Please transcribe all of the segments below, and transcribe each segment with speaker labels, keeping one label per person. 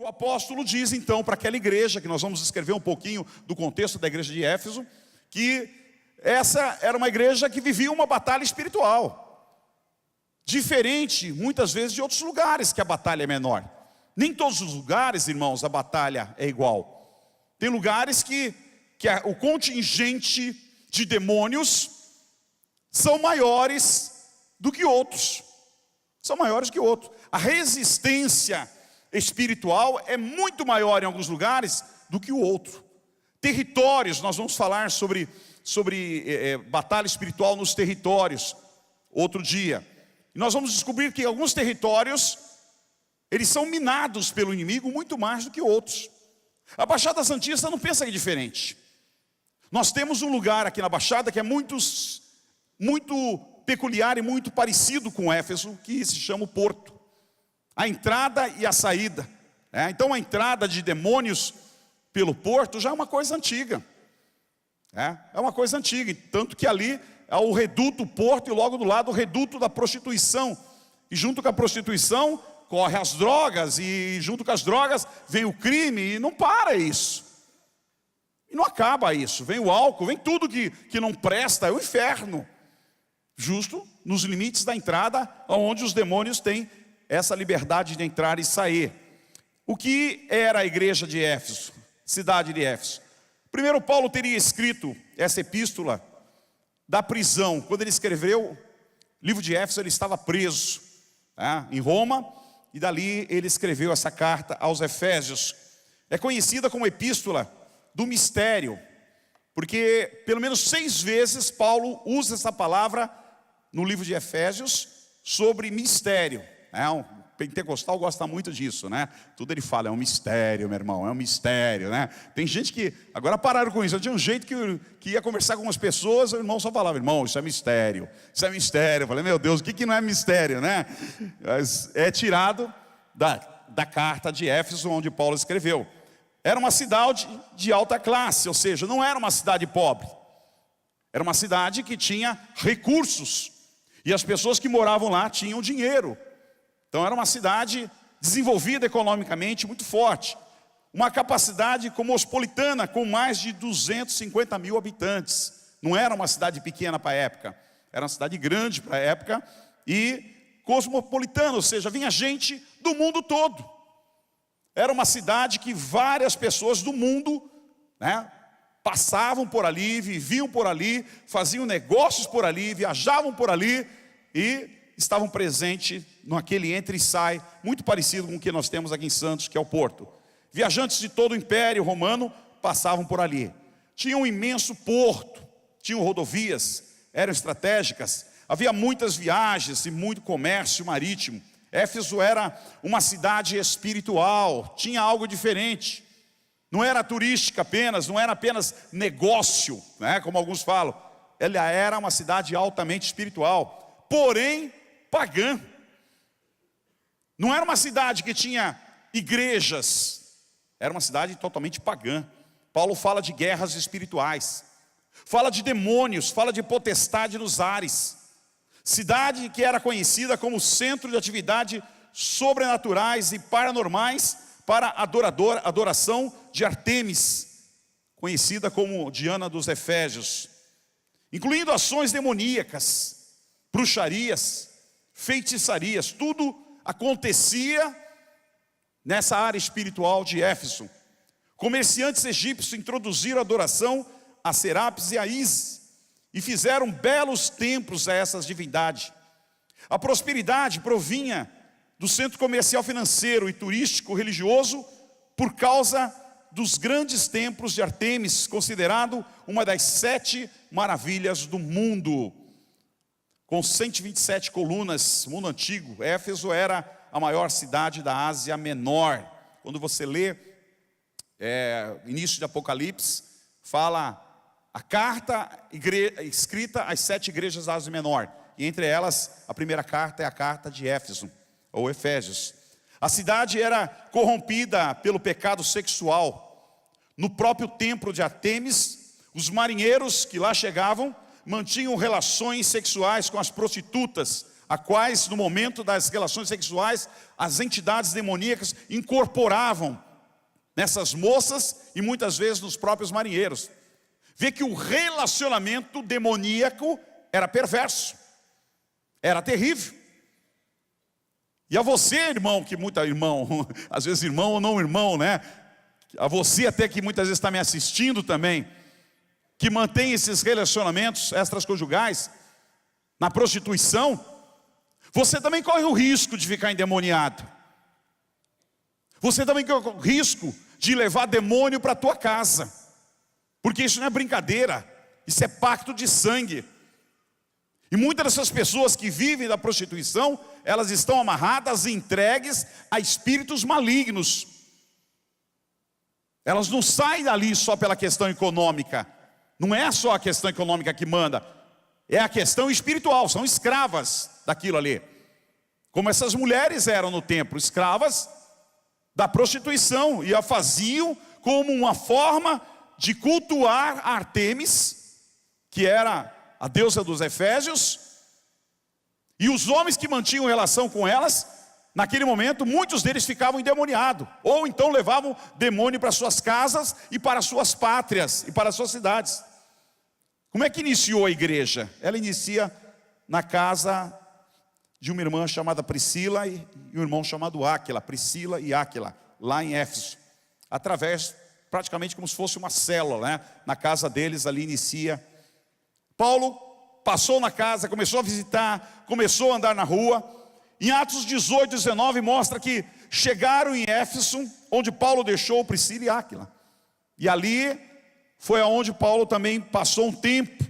Speaker 1: apóstolo diz então para aquela igreja, que nós vamos escrever um pouquinho do contexto da igreja de Éfeso, que essa era uma igreja que vivia uma batalha espiritual, diferente muitas vezes de outros lugares que a batalha é menor. Nem todos os lugares, irmãos, a batalha é igual. Tem lugares que o contingente de demônios são maiores do que outros. São maiores que outros. A resistência espiritual é muito maior em alguns lugares do que o outro. Territórios, nós vamos falar sobre batalha espiritual nos territórios outro dia. E nós vamos descobrir que alguns territórios, eles são minados pelo inimigo muito mais do que outros. A Baixada Santista não pensa que é diferente. Nós temos um lugar aqui na Baixada que é muito peculiar e muito parecido com Éfeso, que se chama o Porto. A entrada e a saída. Então a entrada de demônios pelo Porto já é uma coisa antiga. É uma coisa antiga, tanto que ali é o reduto Porto e logo do lado o reduto da prostituição. E junto com a prostituição corre as drogas, e junto com as drogas vem o crime, e não para isso. E não acaba isso, vem o álcool, vem tudo que não presta, é o inferno. Justo nos limites da entrada, onde os demônios têm essa liberdade de entrar e sair. O que era a igreja de Éfeso, cidade de Éfeso? Primeiro, Paulo teria escrito essa epístola da prisão. Quando ele escreveu o livro de Éfeso, ele estava preso em Roma, e dali ele escreveu essa carta aos Efésios. É conhecida como epístola do mistério, porque pelo menos 6 vezes Paulo usa essa palavra no livro de Efésios sobre mistério. Um pentecostal gosta muito disso, né? Tudo ele fala, é um mistério, meu irmão, é um mistério, né? Tem gente que, agora pararam com isso. Eu tinha um jeito que ia conversar com umas pessoas, o irmão só falava, irmão, isso é mistério, isso é mistério. Eu falei, meu Deus, o que não é mistério, né? Mas é tirado da carta de Éfeso, onde Paulo escreveu. Era uma cidade de alta classe, ou seja, não era uma cidade pobre. Era uma cidade que tinha recursos, e as pessoas que moravam lá tinham dinheiro. Então era uma cidade desenvolvida economicamente muito forte. Uma capacidade cosmopolitana com mais de 250 mil habitantes. Não era uma cidade pequena para a época. Era uma cidade grande para a época e cosmopolitana, ou seja, vinha gente do mundo todo. Era uma cidade que várias pessoas do mundo, passavam por ali, viviam por ali, faziam negócios por ali, viajavam por ali e estavam presentes naquele entra e sai, muito parecido com o que nós temos aqui em Santos, que é o Porto. Viajantes de todo o Império Romano passavam por ali. Tinha um imenso porto, tinham rodovias, eram estratégicas, havia muitas viagens e muito comércio marítimo. Éfeso era uma cidade espiritual, tinha algo diferente. Não era turística apenas, não era apenas negócio, como alguns falam. Ela era uma cidade altamente espiritual, porém pagã. Não era uma cidade que tinha igrejas, era uma cidade totalmente pagã. Paulo fala de guerras espirituais, fala de demônios, fala de potestade nos ares. Cidade que era conhecida como centro de atividade sobrenaturais e paranormais para adoração de Artemis, conhecida como Diana dos Efésios, incluindo ações demoníacas, bruxarias, feitiçarias. Tudo acontecia nessa área espiritual de Éfeso. Comerciantes egípcios introduziram a adoração a Serapis e a Ísis e fizeram belos templos a essas divindades. A prosperidade provinha do centro comercial, financeiro e turístico religioso por causa dos grandes templos de Artemis, considerado uma das 7 maravilhas do mundo. Com 127 colunas, mundo antigo, Éfeso era a maior cidade da Ásia Menor. Quando você lê início de Apocalipse, fala a carta escrita às 7 igrejas da Ásia Menor. E entre elas, a primeira carta é a carta de Éfeso, ou Efésios. A cidade era corrompida pelo pecado sexual. No próprio templo de Artemis, os marinheiros que lá chegavam mantinham relações sexuais com as prostitutas, a quais no momento das relações sexuais, as entidades demoníacas incorporavam nessas moças e muitas vezes nos próprios marinheiros. Vê que o relacionamento demoníaco era perverso, era terrível. E a você, irmão, às vezes irmão ou não irmão, né? A você até que muitas vezes está me assistindo também, que mantém esses relacionamentos extraconjugais na prostituição, você também corre o risco de ficar endemoniado. Você também corre o risco de levar demônio para a tua casa. Porque isso não é brincadeira, isso é pacto de sangue. E muitas dessas pessoas que vivem da prostituição, elas estão amarradas e entregues a espíritos malignos. Elas não saem dali só pela questão econômica. Não é só a questão econômica que manda, é a questão espiritual, são escravas daquilo ali. Como essas mulheres eram no templo, escravas da prostituição, e a faziam como uma forma de cultuar Ártemis, que era a deusa dos Efésios, e os homens que mantinham relação com elas, naquele momento, muitos deles ficavam endemoniados, ou então levavam demônio para suas casas e para suas pátrias e para suas cidades. Como é que iniciou a igreja? Ela inicia na casa de uma irmã chamada Priscila e um irmão chamado Áquila, Priscila e Áquila, lá em Éfeso, através, praticamente como se fosse uma célula, né? Na casa deles ali inicia. Paulo passou na casa, começou a visitar, começou a andar na rua. Em Atos 18, 19 mostra que chegaram em Éfeso, onde Paulo deixou Priscila e Áquila. E ali foi aonde Paulo também passou um tempo.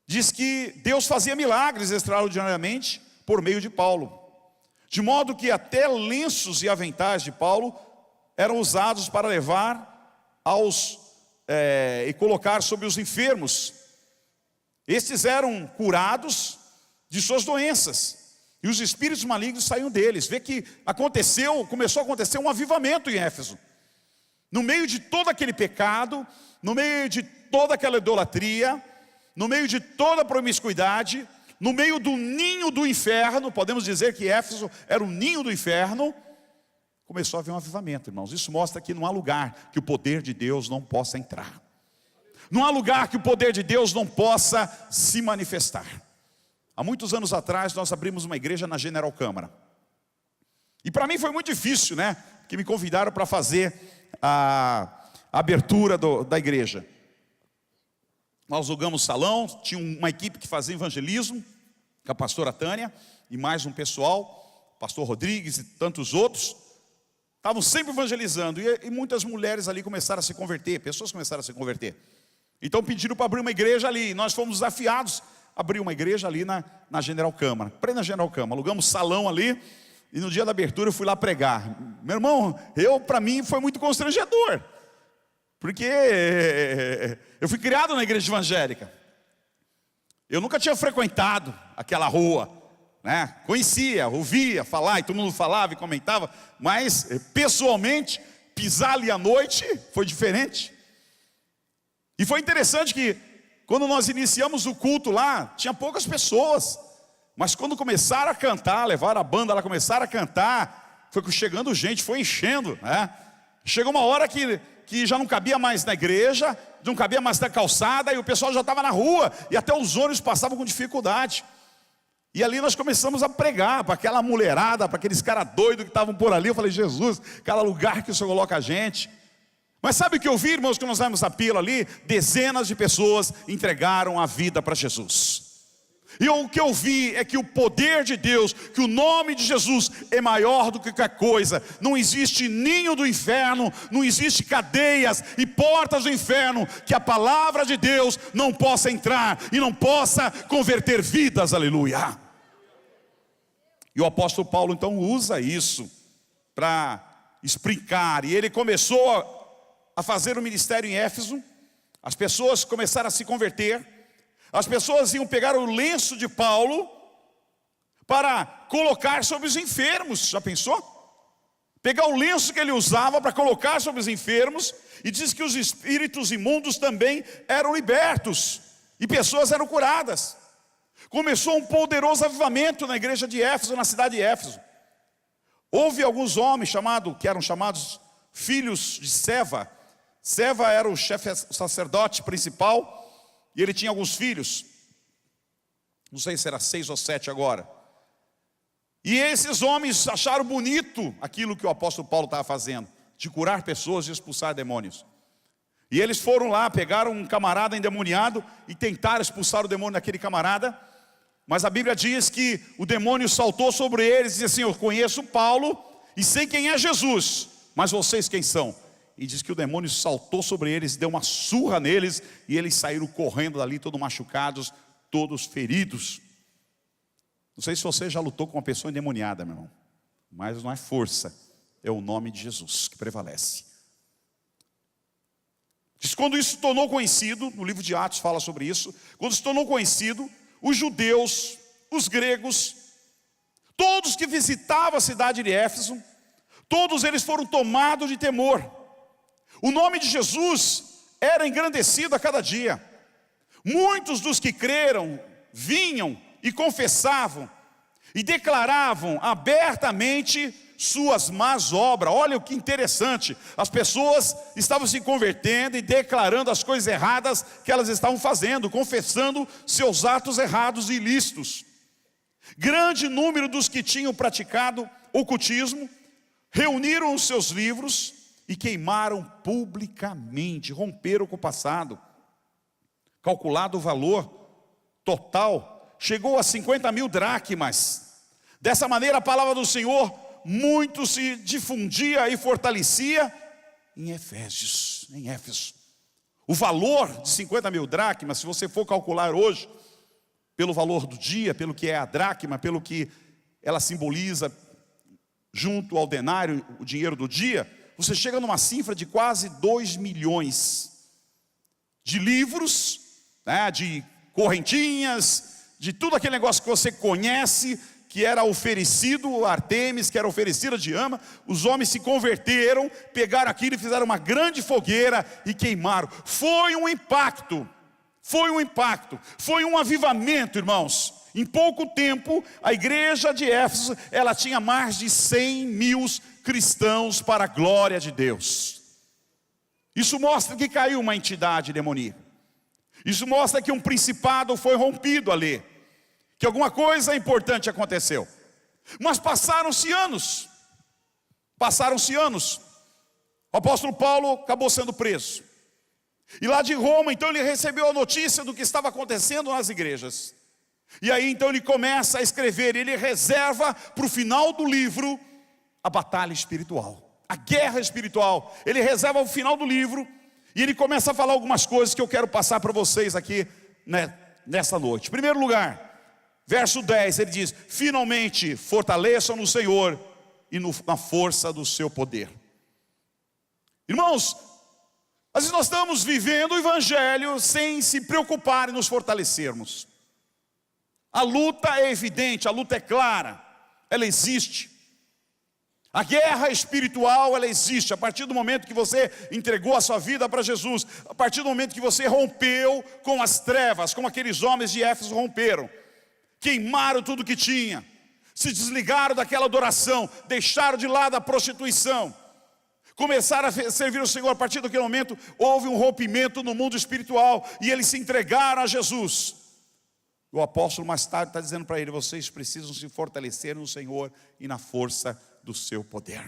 Speaker 1: Diz que Deus fazia milagres extraordinariamente por meio de Paulo. De modo que até lenços e aventais de Paulo eram usados para levar e colocar sobre os enfermos. Estes eram curados de suas doenças, e os espíritos malignos saíam deles. Vê que começou a acontecer um avivamento em Éfeso. No meio de todo aquele pecado, no meio de toda aquela idolatria, no meio de toda a promiscuidade, no meio do ninho do inferno, podemos dizer que Éfeso era o ninho do inferno, começou a haver um avivamento, irmãos. Isso mostra que não há lugar que o poder de Deus não possa entrar. Não há lugar que o poder de Deus não possa se manifestar. Há muitos anos atrás nós abrimos uma igreja na General Câmara. E para mim foi muito difícil, né? Que me convidaram para fazer a abertura da igreja. Nós alugamos salão, tinha uma equipe que fazia evangelismo, com a pastora Tânia e mais um pessoal, pastor Rodrigues e tantos outros. Estavam sempre evangelizando, e muitas mulheres ali começaram a se converter, pessoas começaram a se converter. Então pediram para abrir uma igreja ali, nós fomos desafiados a abrir uma igreja ali na General Câmara, plena General Câmara. Alugamos salão ali, e no dia da abertura eu fui lá pregar. Meu irmão, para mim foi muito constrangedor, porque eu fui criado na igreja evangélica. Eu nunca tinha frequentado aquela rua, né? Conhecia, ouvia falar, e todo mundo falava e comentava, mas pessoalmente, pisar ali à noite foi diferente. E foi interessante que quando nós iniciamos o culto lá, tinha poucas pessoas, mas quando começaram a cantar, levaram a banda lá, começaram a cantar, foi chegando gente, foi enchendo, né? Chegou uma hora que já não cabia mais na igreja, não cabia mais na calçada, e o pessoal já estava na rua, e até os ônibus passavam com dificuldade. E ali nós começamos a pregar para aquela mulherada, para aqueles caras doidos que estavam por ali. Eu falei, Jesus, cada lugar que o Senhor coloca a gente. Mas sabe o que eu vi, irmãos, que nós vimos a pila ali? Dezenas de pessoas entregaram a vida para Jesus. E o que eu vi é que o poder de Deus, que o nome de Jesus é maior do que qualquer coisa. Não existe ninho do inferno, não existe cadeias e portas do inferno que a palavra de Deus não possa entrar e não possa converter vidas, aleluia. E o apóstolo Paulo então usa isso para explicar, e ele começou a fazer o ministério em Éfeso. As pessoas começaram a se converter. As pessoas iam pegar o lenço de Paulo para colocar sobre os enfermos. Já pensou? Pegar o lenço que ele usava para colocar sobre os enfermos. E diz que os espíritos imundos também eram libertos, e pessoas eram curadas. Começou um poderoso avivamento na igreja de Éfeso, na cidade de Éfeso. Houve alguns homens que eram chamados filhos de Seva. Seva era o chefe, o sacerdote principal, e ele tinha alguns filhos. Não sei se era 6 ou 7 agora. E esses homens acharam bonito aquilo que o apóstolo Paulo estava fazendo, de curar pessoas e expulsar demônios. E eles foram lá, pegaram um camarada endemoniado e tentaram expulsar o demônio daquele camarada. Mas a Bíblia diz que o demônio saltou sobre eles e disse assim: eu conheço Paulo e sei quem é Jesus, mas vocês quem são? E diz que o demônio saltou sobre eles, deu uma surra neles, e eles saíram correndo dali, todos machucados, todos feridos. Não sei se você já lutou com uma pessoa endemoniada, meu irmão, mas não é força, é o nome de Jesus que prevalece. Diz que quando isso se tornou conhecido, no livro de Atos fala sobre isso, quando se tornou conhecido, os judeus, os gregos, todos que visitavam a cidade de Éfeso, todos eles foram tomados de temor. O nome de Jesus era engrandecido a cada dia. Muitos dos que creram vinham e confessavam e declaravam abertamente suas más obras. Olha o que interessante, as pessoas estavam se convertendo e declarando as coisas erradas que elas estavam fazendo, confessando seus atos errados e ilícitos. Grande número dos que tinham praticado ocultismo reuniram os seus livros e queimaram publicamente, romperam com o passado. Calculado o valor total, chegou a 50.000 dracmas. Dessa maneira a palavra do Senhor muito se difundia e fortalecia em Éfeso. O valor de 50.000 dracmas, se você for calcular hoje, pelo valor do dia, pelo que é a dracma, pelo que ela simboliza junto ao denário, o dinheiro do dia, você chega numa cifra de quase 2 milhões de livros, né, de correntinhas, de tudo aquele negócio que você conhece, que era oferecido a Artemis, que era oferecida a Diana. Os homens se converteram, pegaram aquilo e fizeram uma grande fogueira e queimaram. Foi um impacto, foi um avivamento, irmãos. Em pouco tempo, a igreja de Éfeso, ela tinha mais de 100.000 cristãos para a glória de Deus. Isso mostra que caiu uma entidade demoníaca. Isso mostra que um principado foi rompido ali, que alguma coisa importante aconteceu. Mas passaram-se anos. O apóstolo Paulo acabou sendo preso. E lá de Roma, então, ele recebeu a notícia do que estava acontecendo nas igrejas. E aí então ele começa a escrever, ele reserva para o final do livro a batalha espiritual, a guerra espiritual. Ele reserva o final do livro e ele começa a falar algumas coisas que eu quero passar para vocês aqui, né, nessa noite. Em primeiro lugar, verso 10, ele diz: finalmente fortaleçam no Senhor e na força do seu poder. Irmãos, às vezes nós estamos vivendo o evangelho sem se preocupar em nos fortalecermos. A luta é evidente, a luta é clara, ela existe. A guerra espiritual, ela existe. A partir do momento que você entregou a sua vida para Jesus, a partir do momento que você rompeu com as trevas, como aqueles homens de Éfeso romperam, queimaram tudo que tinha, se desligaram daquela adoração, deixaram de lado a prostituição, começaram a servir o Senhor. A partir daquele momento houve um rompimento no mundo espiritual e eles se entregaram a Jesus. O apóstolo mais tarde está dizendo para ele: vocês precisam se fortalecer no Senhor e na força do seu poder.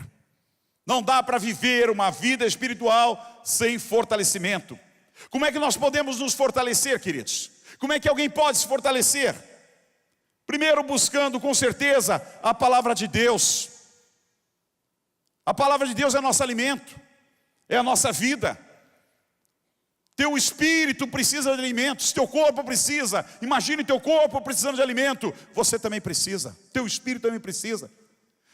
Speaker 1: Não dá para viver uma vida espiritual sem fortalecimento. Como é que nós podemos nos fortalecer, queridos? Como é que alguém pode se fortalecer? Primeiro, buscando com certeza a palavra de Deus. A palavra de Deus é nosso alimento, é a nossa vida. Teu espírito precisa de alimentos, teu corpo precisa. Imagine teu corpo precisando de alimento, você também precisa, teu espírito também precisa.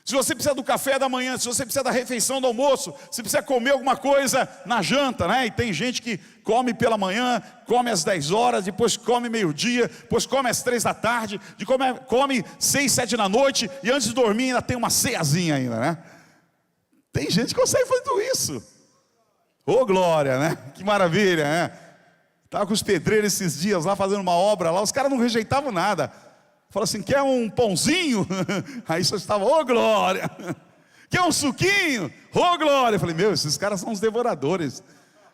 Speaker 1: Se você precisa do café da manhã, se você precisa da refeição do almoço, se precisa comer alguma coisa na janta, né? E tem gente que come pela manhã, come às 10 horas, depois come meio-dia, depois come às 3 da tarde, come 6, 7 da noite, e antes de dormir ainda tem uma ceiazinha ainda, né? Tem gente que consegue fazer tudo isso. Ô glória, né? Que maravilha, né? Estava com os pedreiros esses dias lá fazendo uma obra lá, os caras não rejeitavam nada. Falaram assim, quer um pãozinho? Aí só estava, ô glória! Quer um suquinho? Ô glória! Eu falei, meu, esses caras são os devoradores.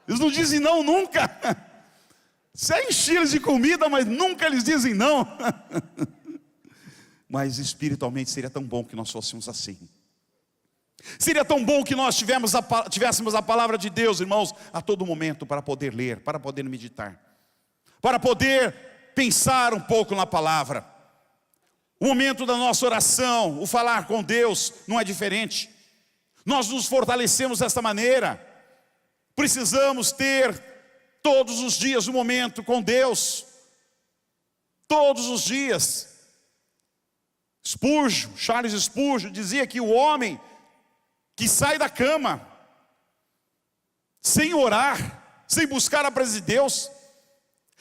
Speaker 1: Eles não dizem não nunca. Você enche eles de comida, mas nunca eles dizem não. Mas espiritualmente seria tão bom que nós fôssemos assim. Seria tão bom que nós tivéssemos a palavra de Deus, irmãos, a todo momento, para poder ler, para poder meditar, para poder pensar um pouco na palavra. O momento da nossa oração, o falar com Deus, não é diferente. Nós nos fortalecemos desta maneira. Precisamos ter todos os dias um momento com Deus. Todos os dias. Charles Spurgeon dizia que o homem que sai da cama sem orar, sem buscar a presença de Deus,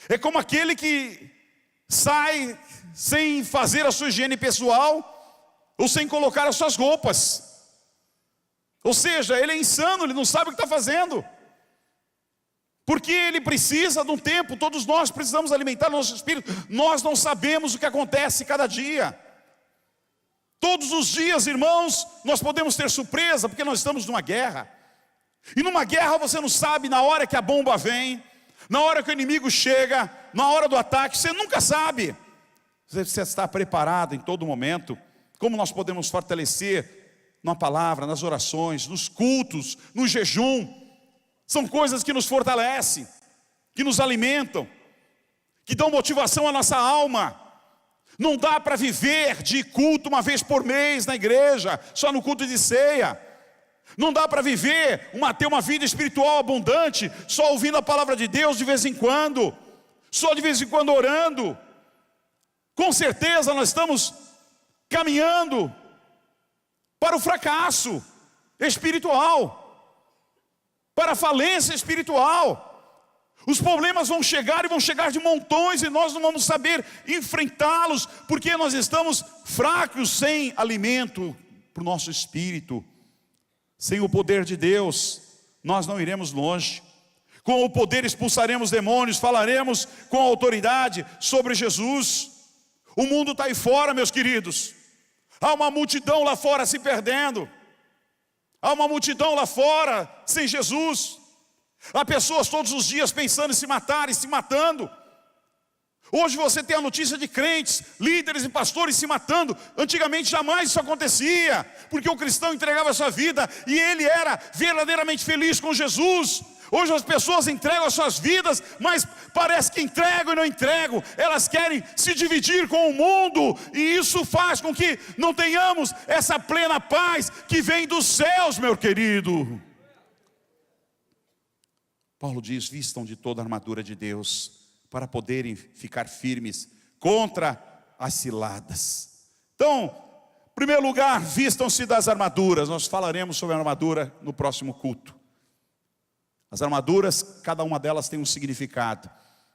Speaker 1: é como aquele que sai sem fazer a sua higiene pessoal, ou sem colocar as suas roupas. Ou seja, ele é insano, ele não sabe o que está fazendo. Porque ele precisa de um tempo, todos nós precisamos alimentar o nosso espírito. Nós não sabemos o que acontece cada dia. Todos os dias, irmãos, nós podemos ter surpresa, porque nós estamos numa guerra. E numa guerra você não sabe na hora que a bomba vem, na hora que o inimigo chega, na hora do ataque, você nunca sabe. Você está preparado em todo momento. Como nós podemos fortalecer na palavra, nas orações, nos cultos, no jejum. São coisas que nos fortalecem, que nos alimentam, que dão motivação à nossa alma. Não dá para viver de culto uma vez por mês na igreja, só no culto de ceia. Não dá para ter uma vida espiritual abundante, só ouvindo a palavra de Deus de vez em quando, só de vez em quando orando. Com certeza nós estamos caminhando para o fracasso espiritual, para a falência espiritual. Os problemas vão chegar e vão chegar de montões, e nós não vamos saber enfrentá-los, porque nós estamos fracos, sem alimento para o nosso espírito. Sem o poder de Deus, nós não iremos longe. Com o poder expulsaremos demônios, falaremos com autoridade sobre Jesus. O mundo está aí fora, meus queridos. Há uma multidão lá fora se perdendo. Há uma multidão lá fora sem Jesus. Há pessoas todos os dias pensando em se matar e se matando. Hoje você tem a notícia de crentes, líderes e pastores se matando. Antigamente jamais isso acontecia, porque o cristão entregava a sua vida e ele era verdadeiramente feliz com Jesus. Hoje as pessoas entregam as suas vidas, mas parece que entregam e não entregam. Elas querem se dividir com o mundo, e isso faz com que não tenhamos essa plena paz que vem dos céus, meu querido. Paulo diz, vistam de toda a armadura de Deus, para poderem ficar firmes contra as ciladas. Então, em primeiro lugar, vistam-se das armaduras. Nós falaremos sobre a armadura no próximo culto. As armaduras, cada uma delas tem um significado.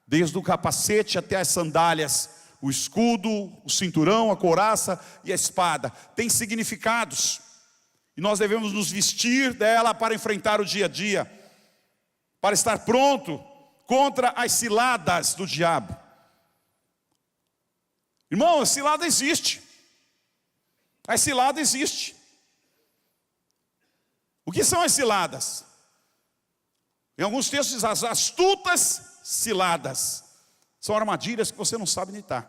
Speaker 1: Desde o capacete até as sandálias, o escudo, o cinturão, a couraça e a espada. Tem significados. E nós devemos nos vestir dela para enfrentar o dia a dia, para estar pronto contra as ciladas do diabo. Irmão, a cilada existe. A cilada existe. O que são as ciladas? Em alguns textos diz as astutas ciladas. São armadilhas que você não sabe onde está.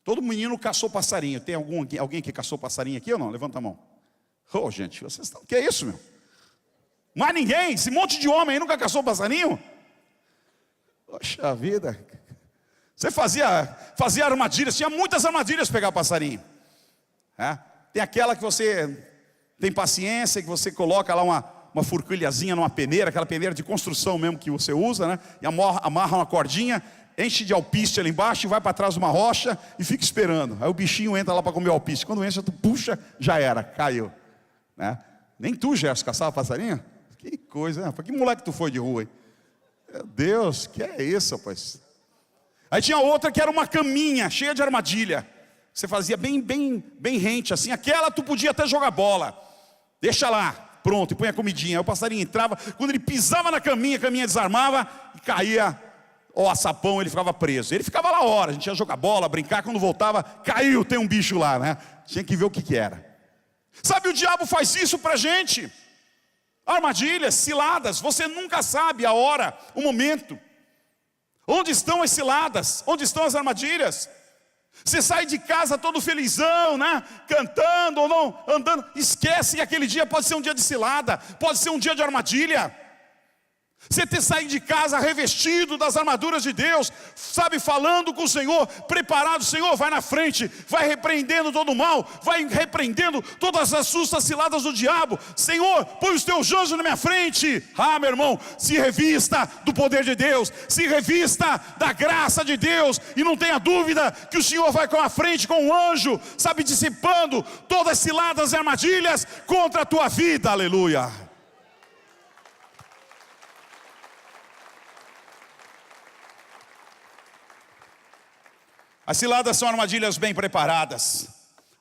Speaker 1: Todo menino caçou passarinho. Tem alguém que caçou passarinho aqui ou não? Levanta a mão. Oh, gente, vocês estão... Que é isso, meu? Mas ninguém, esse monte de homem aí nunca caçou passarinho? Poxa vida. Você fazia armadilhas, tinha muitas armadilhas para pegar passarinho. Tem aquela que você tem paciência, que você coloca lá uma forquilhazinha numa peneira, aquela peneira de construção mesmo que você usa, né? E amarra uma cordinha, enche de alpiste ali embaixo e vai para trás de uma rocha e fica esperando. Aí o bichinho entra lá para comer o alpiste. Quando entra, tu puxa, já era, caiu. Né? Nem tu, Gerson, caçava passarinho? Que coisa, né? Que moleque tu foi de rua, hein? Meu Deus, que é isso, rapaz? Aí tinha outra que era uma caminha cheia de armadilha. Você fazia bem rente assim. Aquela tu podia até jogar bola. Deixa lá, pronto, e põe a comidinha. Aí o passarinho entrava. Quando ele pisava na caminha, a caminha desarmava e caía ou açapão, ele ficava preso. Ele ficava lá hora, a gente ia jogar bola, brincar, quando voltava, caiu, tem um bicho lá, né? Tinha que ver o que era. Sabe, o diabo faz isso pra gente. Armadilhas, ciladas, você nunca sabe a hora, o momento. Onde estão as ciladas? Onde estão as armadilhas? Você sai de casa todo felizão, né? Cantando ou não, andando. Esquece que aquele dia pode ser um dia de cilada, pode ser um dia de armadilha. Você ter saído de casa revestido das armaduras de Deus, sabe, falando com o Senhor, preparado. O Senhor vai na frente, vai repreendendo todo o mal, vai repreendendo todas as suas ciladas do diabo. Senhor, põe os teus anjos na minha frente. Ah, meu irmão, se revista do poder de Deus, se revista da graça de Deus, e não tenha dúvida que o Senhor vai com a frente com um anjo, sabe, dissipando todas as ciladas e armadilhas contra a tua vida. Aleluia. As ciladas são armadilhas bem preparadas,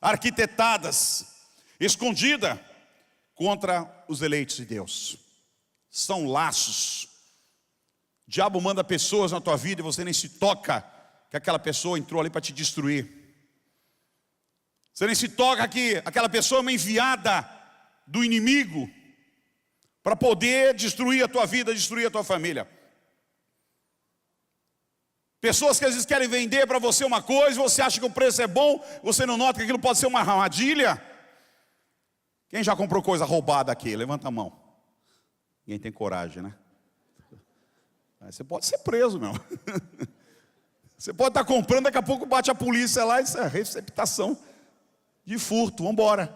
Speaker 1: arquitetadas, escondidas contra os eleitos de Deus. São laços. O diabo manda pessoas na tua vida e você nem se toca que aquela pessoa entrou ali para te destruir. Você nem se toca que aquela pessoa é uma enviada do inimigo para poder destruir a tua vida, destruir a tua família. Pessoas que às vezes querem vender para você uma coisa, você acha que o preço é bom, você não nota que aquilo pode ser uma armadilha. Quem já comprou coisa roubada aqui? Levanta a mão. Ninguém tem coragem, né? Você pode ser preso, meu. Você pode estar comprando, daqui a pouco bate a polícia lá, isso é receptação de furto, vamos embora.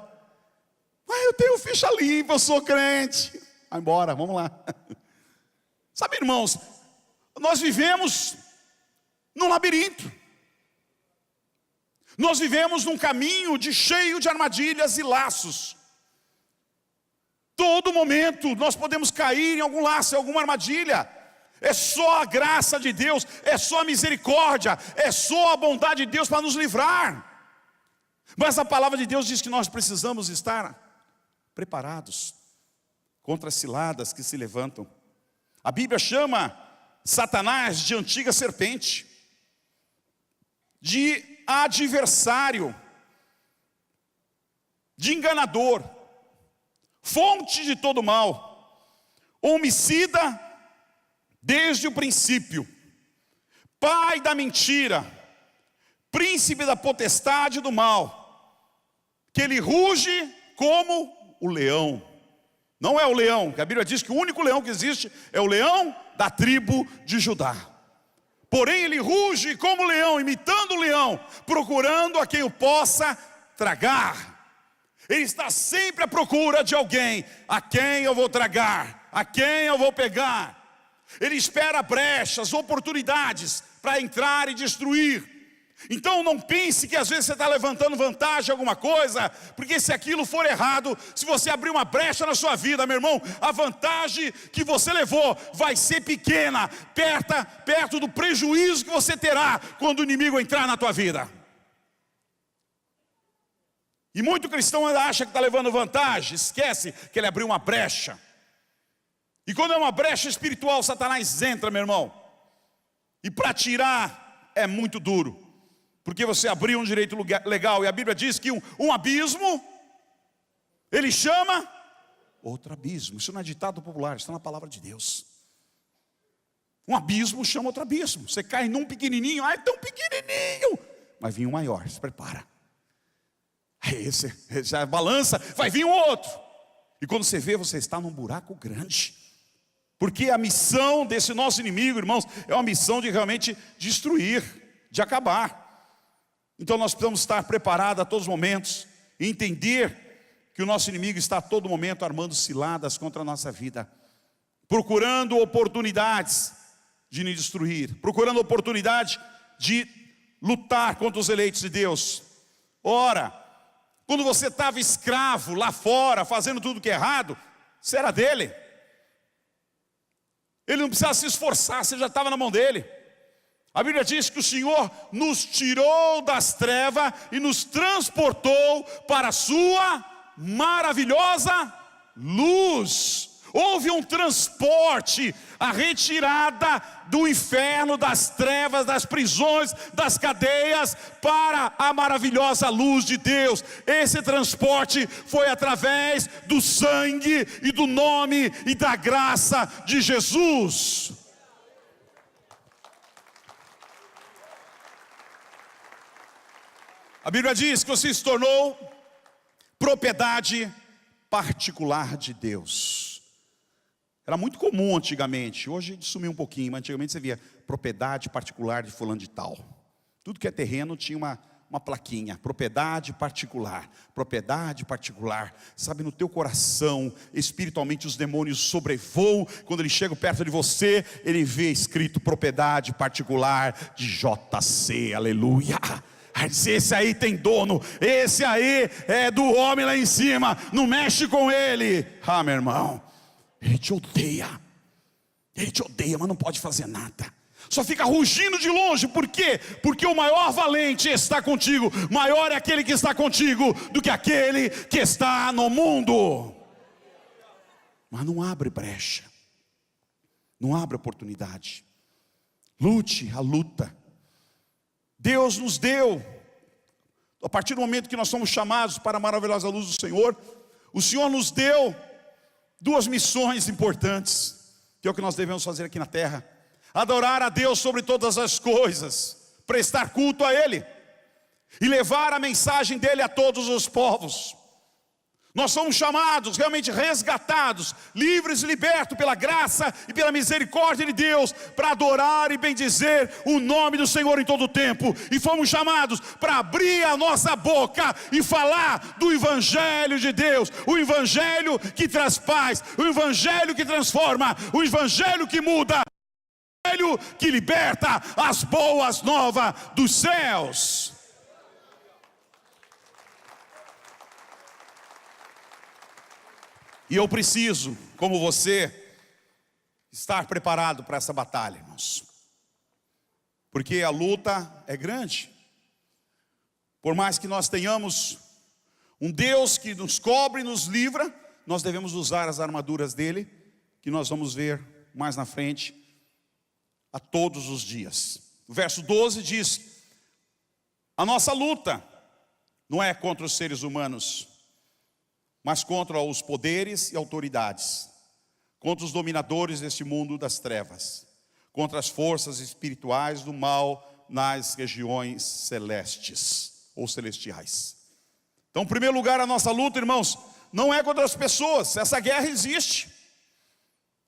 Speaker 1: Eu tenho ficha limpa, eu sou crente. Vai embora, vamos lá. Sabe, irmãos, nós vivemos num labirinto. Nós vivemos num caminho cheio de armadilhas e laços. Todo momento nós podemos cair em algum laço, em alguma armadilha. É só a graça de Deus, é só a misericórdia, é só a bondade de Deus para nos livrar. Mas a palavra de Deus diz que nós precisamos estar preparados contra as ciladas que se levantam. A Bíblia chama Satanás de antiga serpente, de adversário, de enganador, fonte de todo mal, homicida desde o princípio, pai da mentira, príncipe da potestade do mal, que ele ruge como o leão. Não é o leão, que a Bíblia diz que o único leão que existe é o leão da tribo de Judá. Porém ele ruge como leão, imitando o leão, procurando a quem o possa tragar. Ele está sempre à procura de alguém a quem eu vou tragar, a quem eu vou pegar. Ele espera brechas, oportunidades para entrar e destruir. Então não pense que às vezes você está levantando vantagem em alguma coisa, porque se aquilo for errado, se você abrir uma brecha na sua vida, meu irmão, a vantagem que você levou vai ser pequena, perto do prejuízo que você terá quando o inimigo entrar na tua vida. E muito cristão acha que está levando vantagem, esquece que ele abriu uma brecha. E quando é uma brecha espiritual, Satanás entra, meu irmão, e para tirar é muito duro. Porque você abriu um direito legal, e a Bíblia diz que um abismo, ele chama outro abismo. Isso não é ditado popular, isso está na palavra de Deus. Um abismo chama outro abismo. Você cai num pequenininho, é tão pequenininho, vai vir um maior, se prepara. Essa balança, vai vir um outro. E quando você vê, você está num buraco grande. Porque a missão desse nosso inimigo, irmãos, é uma missão de realmente destruir, de acabar. Então nós precisamos estar preparados a todos os momentos e entender que o nosso inimigo está a todo momento armando ciladas contra a nossa vida, procurando oportunidades de nos destruir, procurando oportunidade de lutar contra os eleitos de Deus. Ora, quando você estava escravo lá fora, fazendo tudo que é errado, você era dele. Ele não precisava se esforçar, você já estava na mão dele. A Bíblia diz que o Senhor nos tirou das trevas e nos transportou para a sua maravilhosa luz. Houve um transporte, a retirada do inferno, das trevas, das prisões, das cadeias, para a maravilhosa luz de Deus. Esse transporte foi através do sangue e do nome e da graça de Jesus. A Bíblia diz que você se tornou propriedade particular de Deus. Era muito comum antigamente, hoje sumiu um pouquinho, mas antigamente você via propriedade particular de fulano de tal. Tudo que é terreno tinha uma plaquinha, propriedade particular, sabe, no teu coração, espiritualmente os demônios sobrevoam, quando eles chegam perto de você, ele vê escrito propriedade particular de JC, aleluia. Esse aí tem dono, esse aí é do homem lá em cima, não mexe com ele. Ah, meu irmão, ele te odeia, mas não pode fazer nada. Só fica rugindo de longe, por quê? Porque o maior valente está contigo. Maior é aquele que está contigo do que aquele que está no mundo. Mas não abre brecha, não abre oportunidade. Lute a luta. Deus nos deu, a partir do momento que nós somos chamados para a maravilhosa luz do Senhor, o Senhor nos deu duas missões importantes, que é o que nós devemos fazer aqui na terra: adorar a Deus sobre todas as coisas, prestar culto a Ele e levar a mensagem dEle a todos os povos. Nós somos chamados, realmente resgatados, livres e libertos pela graça e pela misericórdia de Deus, para adorar e bendizer o nome do Senhor em todo o tempo. E fomos chamados para abrir a nossa boca e falar do Evangelho de Deus, o Evangelho que traz paz, o Evangelho que transforma, o Evangelho que muda, o Evangelho que liberta, as boas novas dos céus. E eu preciso, como você, estar preparado para essa batalha, irmãos. Porque a luta é grande. Por mais que nós tenhamos um Deus que nos cobre e nos livra, nós devemos usar as armaduras dele, que nós vamos ver mais na frente, a todos os dias. O verso 12 diz: a nossa luta não é contra os seres humanos, mas contra os poderes e autoridades, contra os dominadores deste mundo das trevas, contra as forças espirituais do mal nas regiões celestes ou celestiais. Então, em primeiro lugar, a nossa luta, irmãos, não é contra as pessoas. Essa guerra existe,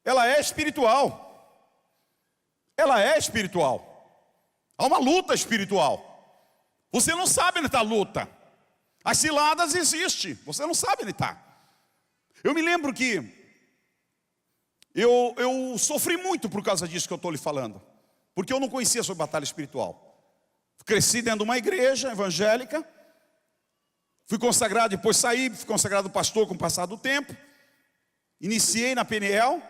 Speaker 1: ela é espiritual, há uma luta espiritual. Você não sabe onde está a luta. As ciladas existem, você não sabe onde está. Eu me lembro que eu sofri muito por causa disso que eu estou lhe falando, porque eu não conhecia sobre batalha espiritual. Cresci dentro de uma igreja evangélica, fui consagrado, depois saí, fui consagrado pastor com o passar do tempo, iniciei na PNL,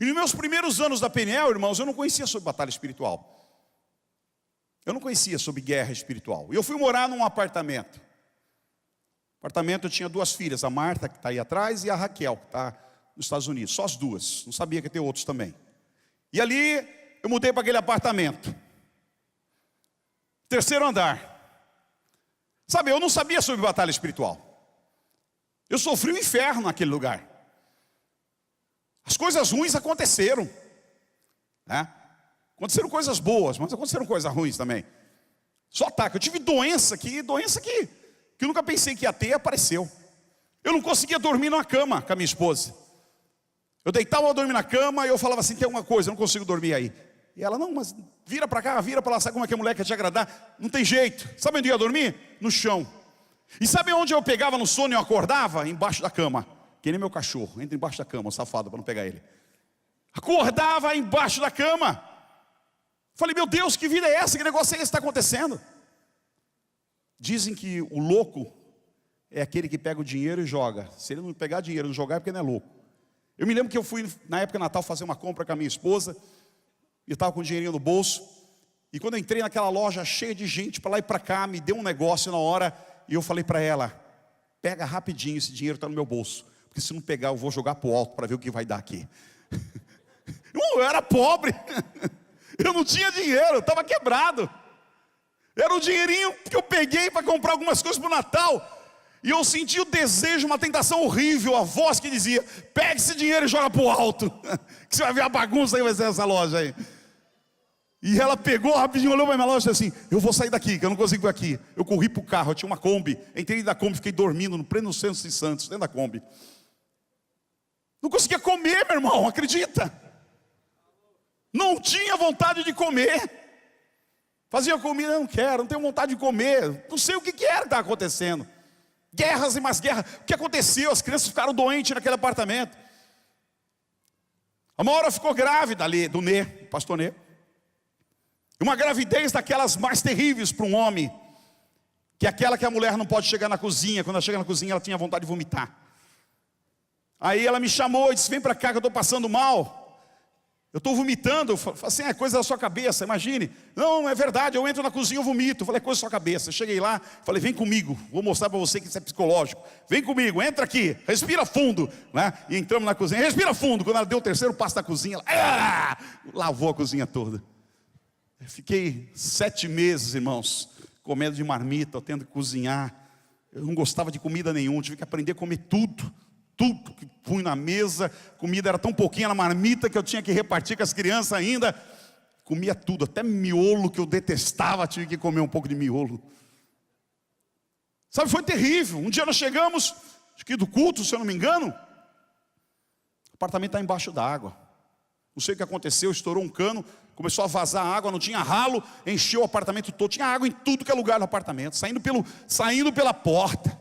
Speaker 1: e nos meus primeiros anos da PNL, irmãos, eu não conhecia sobre batalha espiritual. Eu não conhecia sobre guerra espiritual. E eu fui morar num apartamento. Eu tinha duas filhas, a Marta, que está aí atrás, e a Raquel, que está nos Estados Unidos. Só as duas, não sabia que ia ter outros também. E ali, eu mudei para aquele apartamento. Terceiro andar. Sabe, eu não sabia sobre batalha espiritual. Eu sofri o inferno naquele lugar. As coisas ruins aconteceram, né? Aconteceram coisas boas, mas aconteceram coisas ruins também. Só ataque. Eu tive doença que eu nunca pensei que ia ter, apareceu. Eu não conseguia dormir na cama com a minha esposa. Eu deitava a dormir na cama e eu falava assim: tem alguma coisa, eu não consigo dormir aí. E ela: não, mas vira para cá, vira para lá, sabe como é que a mulher quer te agradar? Não tem jeito. Sabe onde eu ia dormir? No chão. E sabe onde eu pegava no sono e eu acordava? Embaixo da cama. Que nem meu cachorro, entra embaixo da cama, o safado, para não pegar ele. Acordava embaixo da cama. Falei: meu Deus, que vida é essa? Que negócio é esse que está acontecendo? Dizem que o louco é aquele que pega o dinheiro e joga. Se ele não pegar dinheiro e não jogar, é porque não é louco. Eu me lembro que eu fui, na época de Natal, fazer uma compra com a minha esposa. E eu estava com o dinheirinho no bolso. E quando eu entrei naquela loja cheia de gente, para lá e para cá, me deu um negócio na hora. E eu falei para ela: pega rapidinho, esse dinheiro está no meu bolso. Porque porque se não pegar eu vou jogar para o alto para ver o que vai dar aqui. Eu era pobre, eu não tinha dinheiro, eu estava quebrado. Era o dinheirinho que eu peguei para comprar algumas coisas para o Natal. E eu senti o desejo, uma tentação horrível, a voz que dizia: pega esse dinheiro e joga para o alto, que você vai ver a bagunça aí, vai ser essa loja aí. E ela pegou rapidinho, olhou para a minha loja e disse assim: eu vou sair daqui, que eu não consigo ir aqui. Eu corri para o carro, eu tinha uma Kombi, entrei dentro da Kombi, fiquei dormindo no pleno centro de Santos, dentro da Kombi. Não conseguia comer, meu irmão, acredita? Não tinha vontade de comer. Fazia comida, eu não quero, não tenho vontade de comer. Não sei o que era que estava acontecendo. Guerras e mais guerras. O que aconteceu? As crianças ficaram doentes naquele apartamento. A Maura ficou grávida ali, do Nê, pastor Nê. Uma gravidez daquelas mais terríveis para um homem, que é aquela que a mulher não pode chegar na cozinha. Quando ela chega na cozinha, ela tinha vontade de vomitar. Aí ela me chamou e disse: vem para cá que eu estou passando mal. Eu estou vomitando. Eu falei assim: é coisa da sua cabeça, imagine. Não, é verdade, eu entro na cozinha e eu vomito. Eu falei: é coisa da sua cabeça. Eu cheguei lá, falei: vem comigo, vou mostrar para você que isso é psicológico. Vem comigo, entra aqui, respira fundo, né? E entramos na cozinha, respira fundo. Quando ela deu o terceiro passo na cozinha, ela lavou a cozinha toda. Eu fiquei 7 meses, irmãos, comendo de marmita, tendo que cozinhar. Eu não gostava de comida nenhuma, tive que aprender a comer tudo. Tudo que punha na mesa, comida era tão pouquinha na marmita que eu tinha que repartir com as crianças ainda. Comia tudo, até miolo que eu detestava, tive que comer um pouco de miolo. Sabe, foi terrível. Um dia nós chegamos, acho que do culto, se eu não me engano, o apartamento está embaixo da água. Não sei o que aconteceu, estourou um cano, começou a vazar água, não tinha ralo, encheu o apartamento todo, tinha água em tudo que é lugar no apartamento, saindo pela porta.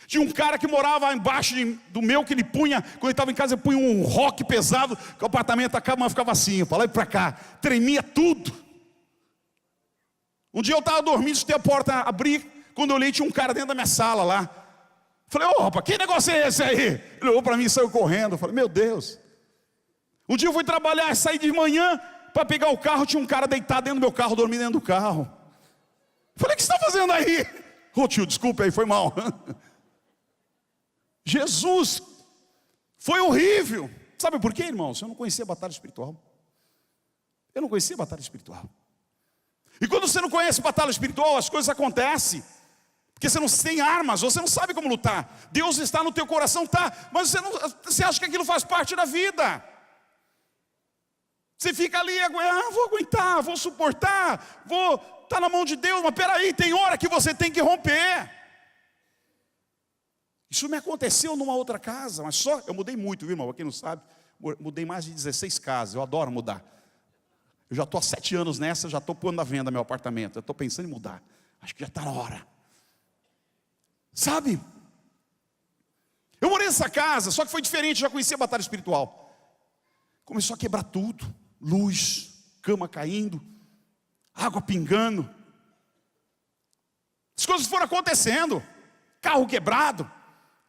Speaker 1: Tinha um cara que morava embaixo do meu, que ele punha, quando ele estava em casa, ele punha um rock pesado, que o apartamento, a cama ficava assim, para lá e para cá, tremia tudo. Um dia eu estava dormindo, escutei a porta abrir, quando eu olhei tinha um cara dentro da minha sala lá. Falei: ô rapaz, que negócio é esse aí? Ele olhou para mim e saiu correndo. Eu falei: meu Deus. Um dia eu fui trabalhar, saí de manhã, para pegar o carro, tinha um cara deitado dentro do meu carro, dormindo dentro do carro. Falei: o que você está fazendo aí? Ô tio, desculpa aí, foi mal. Jesus, foi horrível. Sabe por quê, irmãos? Eu não conhecia a batalha espiritual. Eu não conhecia a batalha espiritual. E quando você não conhece a batalha espiritual, as coisas acontecem. Porque você não tem armas, você não sabe como lutar. Deus está no teu coração, tá, mas você acha que aquilo faz parte da vida. Você fica ali, vou aguentar, vou suportar, tá na mão de Deus, mas peraí, tem hora que você tem que romper. Isso me aconteceu numa outra casa, mas eu mudei muito, viu, irmão? Para quem não sabe, mudei mais de 16 casas, eu adoro mudar. Eu já estou há 7 anos nessa, já estou pondo à venda meu apartamento, eu estou pensando em mudar. Acho que já está na hora. Sabe? Eu morei nessa casa, só que foi diferente, já conhecia a batalha espiritual. Começou a quebrar tudo, luz, cama caindo, água pingando. As coisas foram acontecendo, carro quebrado,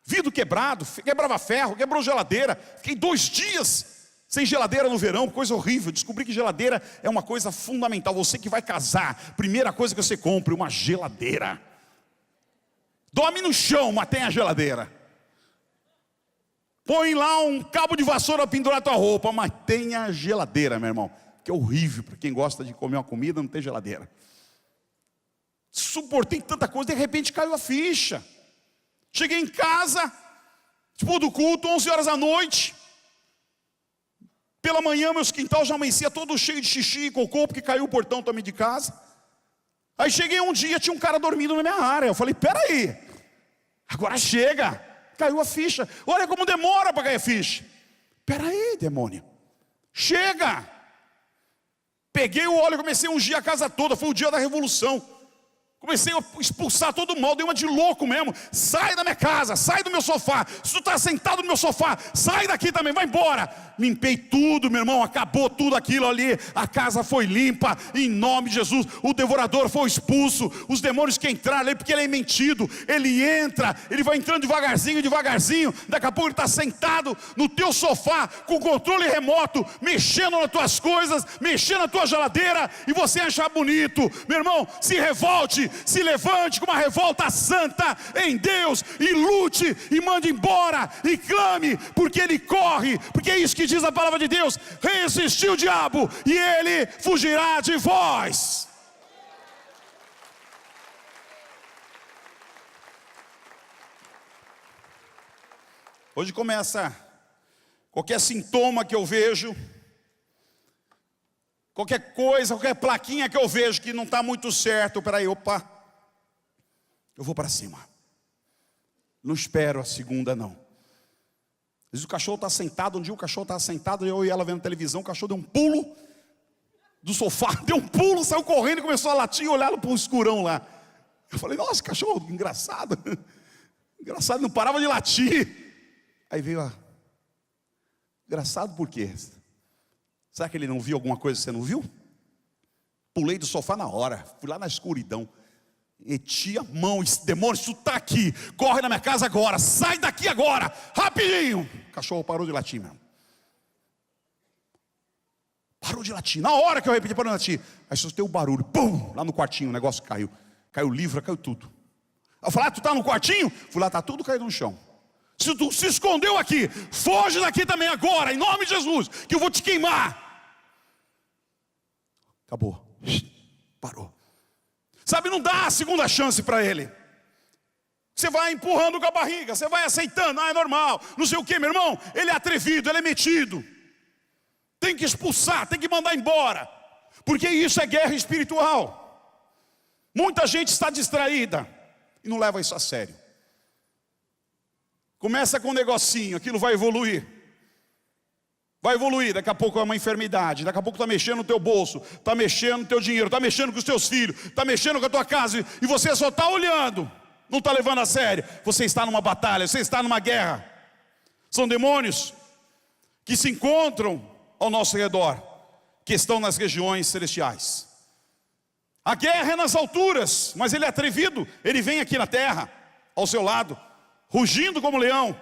Speaker 1: vidro quebrado, quebrava ferro, quebrou geladeira. Fiquei 2 dias sem geladeira no verão, coisa horrível. Descobri que geladeira é uma coisa fundamental. Você que vai casar, primeira coisa que você compre, uma geladeira. Dorme no chão, mas tem a geladeira. Põe lá um cabo de vassoura pendurar a tua roupa, mas tem a geladeira, meu irmão. Que é horrível para quem gosta de comer uma comida, não tem geladeira. Suportei tanta coisa, de repente caiu a ficha. Cheguei em casa, depois do culto, 11 horas da noite. Pela manhã, meus quintal já amanhecia todo cheio de xixi e cocô, porque caiu o portão também de casa. Aí cheguei um dia, tinha um cara dormindo na minha área. Eu falei: peraí, agora chega. Caiu a ficha. Olha como demora para cair a ficha. Peraí, demônio, chega. Peguei o óleo e comecei a ungir a casa toda. Foi o dia da revolução. Comecei a expulsar todo o mal, dei uma de louco mesmo. Sai da minha casa, sai do meu sofá. Se tu está sentado no meu sofá, sai daqui também, vai embora. Limpei tudo, meu irmão, acabou tudo aquilo ali. A casa foi limpa, em nome de Jesus. O devorador foi expulso. Os demônios que entraram ali, porque ele é mentido. Ele entra, ele vai entrando devagarzinho, devagarzinho. Daqui a pouco ele está sentado no teu sofá, com controle remoto, mexendo nas tuas coisas, mexendo na tua geladeira, e você achar bonito. Meu irmão, se revolte. se levante com uma revolta santa em Deus, e lute, e mande embora, e clame, porque ele corre, porque é isso que diz a palavra de Deus: resistir o diabo, e ele fugirá de vós. Hoje começa, qualquer sintoma que eu vejo, qualquer coisa, qualquer plaquinha que eu vejo que não está muito certo, peraí, opa, eu vou para cima. Não espero a segunda, não. Às vezes o cachorro está sentado, um dia o cachorro estava sentado, eu e ela vendo televisão, o cachorro deu um pulo do sofá, deu um pulo, saiu correndo e começou a latir e olhar para o escurão lá. Eu falei, nossa, cachorro engraçado, engraçado, não parava de latir. Aí veio a... Engraçado por quê? Será que ele não viu alguma coisa que você não viu? Pulei do sofá na hora, fui lá na escuridão, meti a mão, esse demônio, isso está aqui, corre na minha casa agora, sai daqui agora, rapidinho. O cachorro parou de latir mesmo. Parou de latir, na hora que eu repeti, parou de latir. Aí só tem o barulho, pum, lá no quartinho, o negócio caiu. Caiu o livro, caiu tudo. Eu falei, tu tá no quartinho? Fui lá, tá tudo caído no chão. Se tu se escondeu aqui, foge daqui também agora, em nome de Jesus, que eu vou te queimar. Acabou, parou. Sabe, não dá a segunda chance para ele. Você vai empurrando com a barriga, você vai aceitando, é normal, não sei o que, meu irmão. Ele é atrevido, ele é metido. Tem que expulsar, tem que mandar embora, porque isso é guerra espiritual. Muita gente está distraída e não leva isso a sério. Começa com um negocinho, aquilo vai evoluir. Vai evoluir, daqui a pouco é uma enfermidade, daqui a pouco está mexendo no teu bolso, está mexendo no teu dinheiro, está mexendo com os teus filhos, está mexendo com a tua casa, e você só está olhando, não está levando a sério. Você está numa batalha, você está numa guerra. São demônios que se encontram ao nosso redor, que estão nas regiões celestiais. A guerra é nas alturas, mas ele é atrevido, ele vem aqui na terra, ao seu lado, rugindo como leão,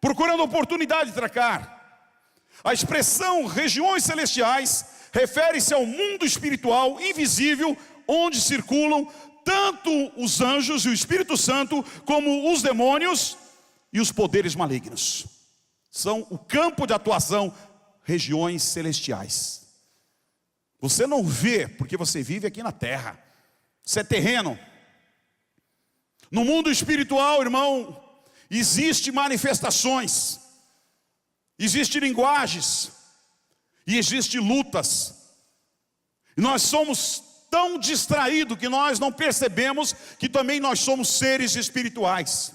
Speaker 1: procurando oportunidade de tracar. A expressão regiões celestiais refere-se ao mundo espiritual invisível, onde circulam tanto os anjos e o Espírito Santo, como os demônios e os poderes malignos. São o campo de atuação, regiões celestiais. Você não vê, porque você vive aqui na terra. Você é terreno. No mundo espiritual, irmão, existem manifestações, existem linguagens, e existem lutas. E nós somos tão distraídos que nós não percebemos que também nós somos seres espirituais.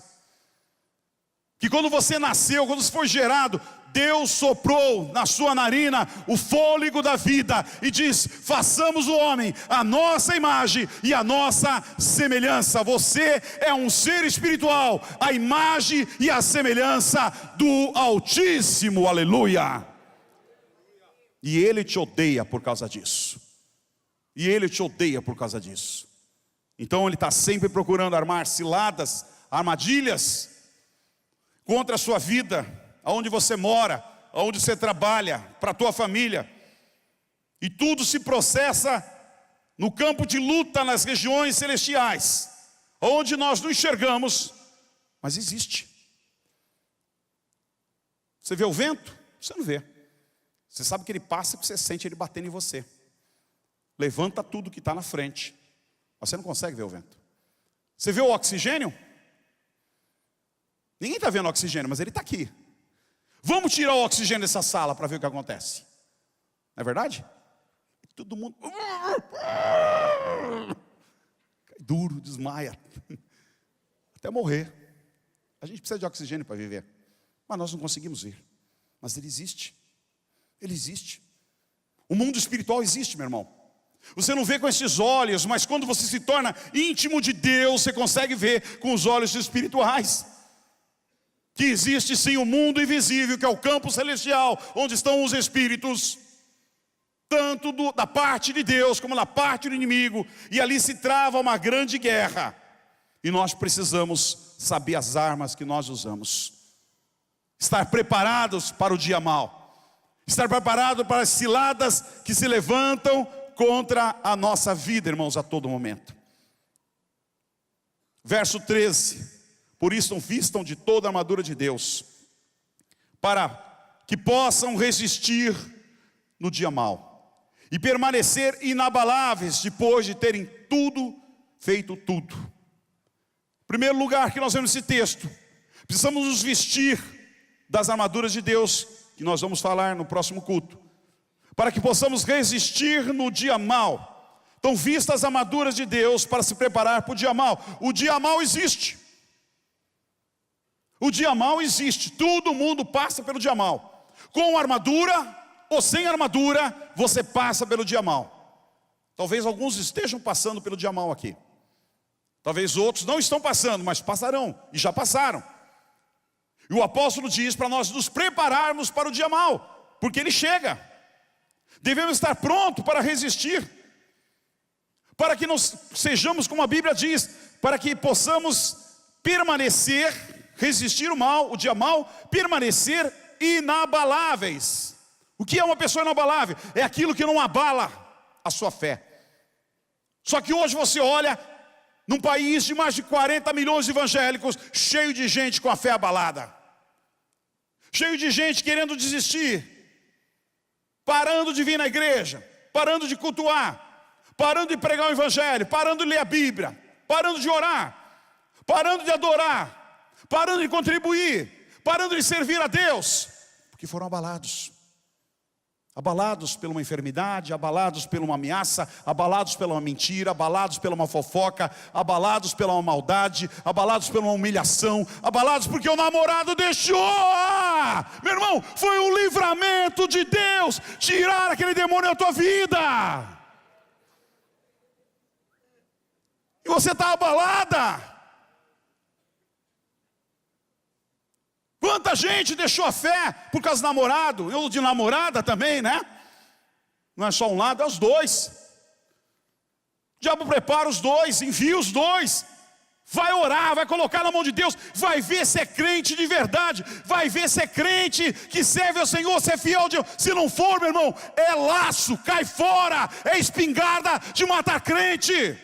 Speaker 1: Que quando você nasceu, quando você foi gerado, Deus soprou na sua narina o fôlego da vida e diz: façamos o homem a nossa imagem e a nossa semelhança. Você é um ser espiritual, a imagem e a semelhança do Altíssimo, aleluia. E Ele te odeia por causa disso. E Ele te odeia por causa disso. Então Ele está sempre procurando armar ciladas, armadilhas contra a sua vida, aonde você mora, aonde você trabalha, para a tua família. E tudo se processa no campo de luta nas regiões celestiais, onde nós não enxergamos, mas existe. Você vê o vento? Você não vê. Você sabe que ele passa porque você sente ele batendo em você. Levanta tudo que está na frente, mas você não consegue ver o vento. Você vê o oxigênio? Ninguém está vendo o oxigênio, mas ele está aqui. Vamos tirar o oxigênio dessa sala para ver o que acontece. Não é verdade? Todo mundo cai duro, desmaia, até morrer. A gente precisa de oxigênio para viver, mas nós não conseguimos ver. Mas ele existe. Ele existe. O mundo espiritual existe, meu irmão. Você não vê com esses olhos, mas quando você se torna íntimo de Deus, você consegue ver com os olhos espirituais. Que existe sim o mundo invisível, que é o campo celestial, onde estão os espíritos, tanto da parte de Deus, como da parte do inimigo, e ali se trava uma grande guerra, e nós precisamos saber as armas que nós usamos, estar preparados para o dia mau, estar preparados para as ciladas que se levantam contra a nossa vida, irmãos, a todo momento. Verso 13: por isso vistam de toda a armadura de Deus, para que possam resistir no dia mau, e permanecer inabaláveis depois de terem feito tudo. Primeiro lugar que nós vemos nesse texto, precisamos nos vestir das armaduras de Deus, que nós vamos falar no próximo culto, para que possamos resistir no dia mau. Então vista as armaduras de Deus para se preparar para o dia mau. O dia mau existe. O dia mau existe, todo mundo passa pelo dia mau. Com armadura ou sem armadura, você passa pelo dia mau. Talvez alguns estejam passando pelo dia mau aqui. Talvez outros não estão passando, mas passarão, e já passaram. E o apóstolo diz para nós nos prepararmos para o dia mau, porque ele chega. Devemos estar prontos para resistir, para que nós sejamos, como a Bíblia diz, para que possamos permanecer, resistir o mal, o dia mau, permanecer inabaláveis. O que é uma pessoa inabalável? É aquilo que não abala a sua fé. Só que hoje você olha num país de mais de 40 milhões de evangélicos, cheio de gente com a fé abalada, cheio de gente querendo desistir, parando de vir na igreja, parando de cultuar, parando de pregar o evangelho, parando de ler a Bíblia, parando de orar, parando de adorar, parando de contribuir, parando de servir a Deus, porque foram abalados. Abalados por uma enfermidade, abalados por uma ameaça, abalados pela uma mentira, abalados pela uma fofoca, abalados pela uma maldade, abalados pela uma humilhação, abalados porque o namorado deixou. Meu irmão, foi um livramento de Deus tirar aquele demônio da tua vida. E você está abalada. Quanta gente deixou a fé por causa do namorado, ou de namorada também, né? Não é só um lado, é os dois. O diabo prepara os dois, envia os dois. Vai orar, vai colocar na mão de Deus, vai ver se é crente de verdade, vai ver se é crente que serve ao Senhor, se é fiel a Deus. Se não for, meu irmão, é laço, cai fora, é espingarda de matar crente.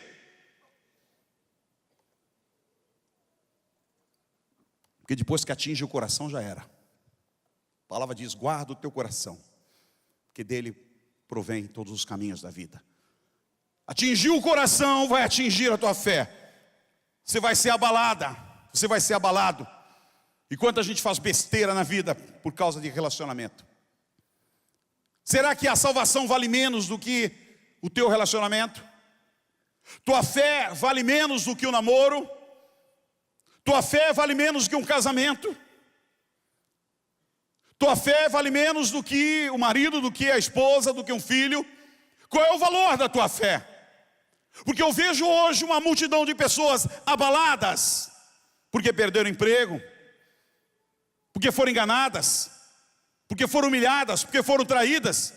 Speaker 1: Porque depois que atinge o coração já era. A palavra diz: guarda o teu coração, porque dele provém todos os caminhos da vida. Atingiu o coração, vai atingir a tua fé. Você vai ser abalada, você vai ser abalado. E quanta gente faz besteira na vida por causa de relacionamento. Será que a salvação vale menos do que o teu relacionamento? Tua fé vale menos do que o namoro? Tua fé vale menos do que um casamento? Tua fé vale menos do que o marido, do que a esposa, do que um filho? Qual é o valor da tua fé? Porque eu vejo hoje uma multidão de pessoas abaladas, porque perderam emprego, porque foram enganadas, porque foram humilhadas, porque foram traídas.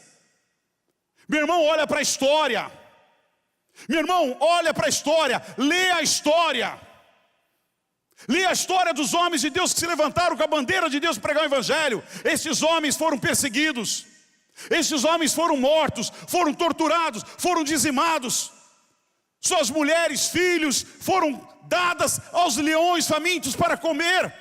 Speaker 1: Meu irmão, olha para a história. Meu irmão, olha para a história, lê a história. Lê a história dos homens de Deus que se levantaram com a bandeira de Deus para pregar o evangelho. Esses homens foram perseguidos, esses homens foram mortos, foram torturados, foram dizimados. Suas mulheres, filhos foram dadas aos leões famintos para comer,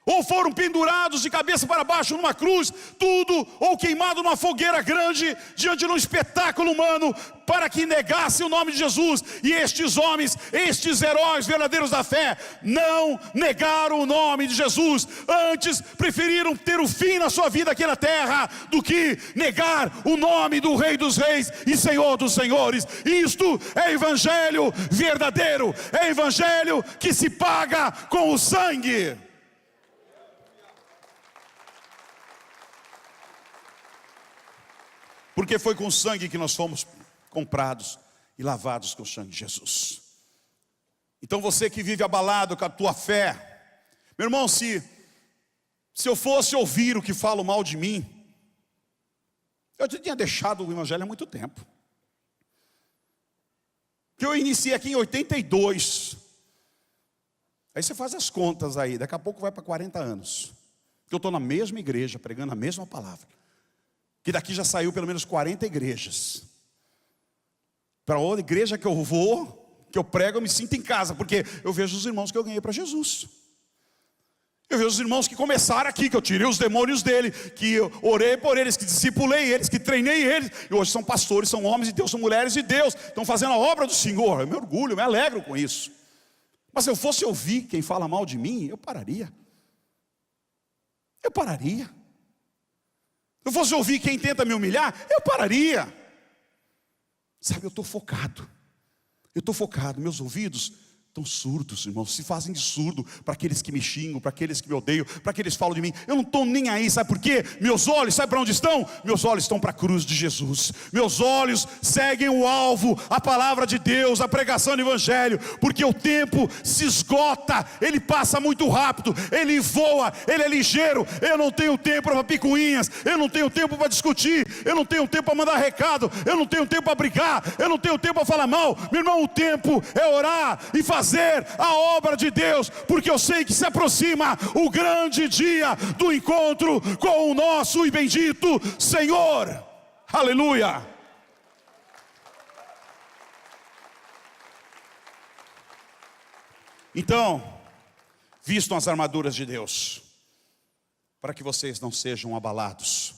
Speaker 1: ou foram pendurados de cabeça para baixo numa cruz, tudo, ou queimado numa fogueira grande, diante de um espetáculo humano, para que negasse o nome de Jesus. E estes homens, estes heróis verdadeiros da fé, não negaram o nome de Jesus, antes preferiram ter o fim na sua vida aqui na terra, do que negar o nome do Rei dos Reis e Senhor dos Senhores. Isto é evangelho verdadeiro, é evangelho que se paga com o sangue. Porque foi com sangue que nós fomos comprados e lavados com o sangue de Jesus. Então você que vive abalado com a tua fé, meu irmão, se eu fosse ouvir o que falam mal de mim, eu já tinha deixado o evangelho há muito tempo. Que eu iniciei aqui em 82. Aí você faz as contas aí, daqui a pouco vai para 40 anos. Que eu estou na mesma igreja, pregando a mesma palavra. Que daqui já saiu pelo menos 40 igrejas. Para outra igreja que eu vou, que eu prego, eu me sinto em casa, porque eu vejo os irmãos que eu ganhei para Jesus. Eu vejo os irmãos que começaram aqui, que eu tirei os demônios dele, que eu orei por eles, que discipulei eles, que treinei eles, e hoje são pastores, são homens de Deus, são mulheres de Deus, estão fazendo a obra do Senhor. Eu me orgulho, eu me alegro com isso. Mas se eu fosse ouvir quem fala mal de mim, eu pararia. Eu pararia. Se eu fosse ouvir quem tenta me humilhar, eu pararia. Sabe, eu estou focado. Meus ouvidos estão surdos, irmãos, se fazem de surdo para aqueles que me xingam, para aqueles que me odeiam, para aqueles que falam de mim. Eu não estou nem aí, sabe por quê? Meus olhos, sabe para onde estão? Meus olhos estão para a cruz de Jesus. Meus olhos seguem o alvo, a palavra de Deus, a pregação do Evangelho, porque o tempo se esgota, ele passa muito rápido, ele voa, ele é ligeiro. Eu não tenho tempo para picuinhas, eu não tenho tempo para discutir, eu não tenho tempo para mandar recado, eu não tenho tempo para brigar, eu não tenho tempo para falar mal. Meu irmão, o tempo é orar e fazer a obra de Deus, porque eu sei que se aproxima o grande dia do encontro com o nosso e bendito Senhor. Aleluia. Então, vistam as armaduras de Deus, para que vocês não sejam abalados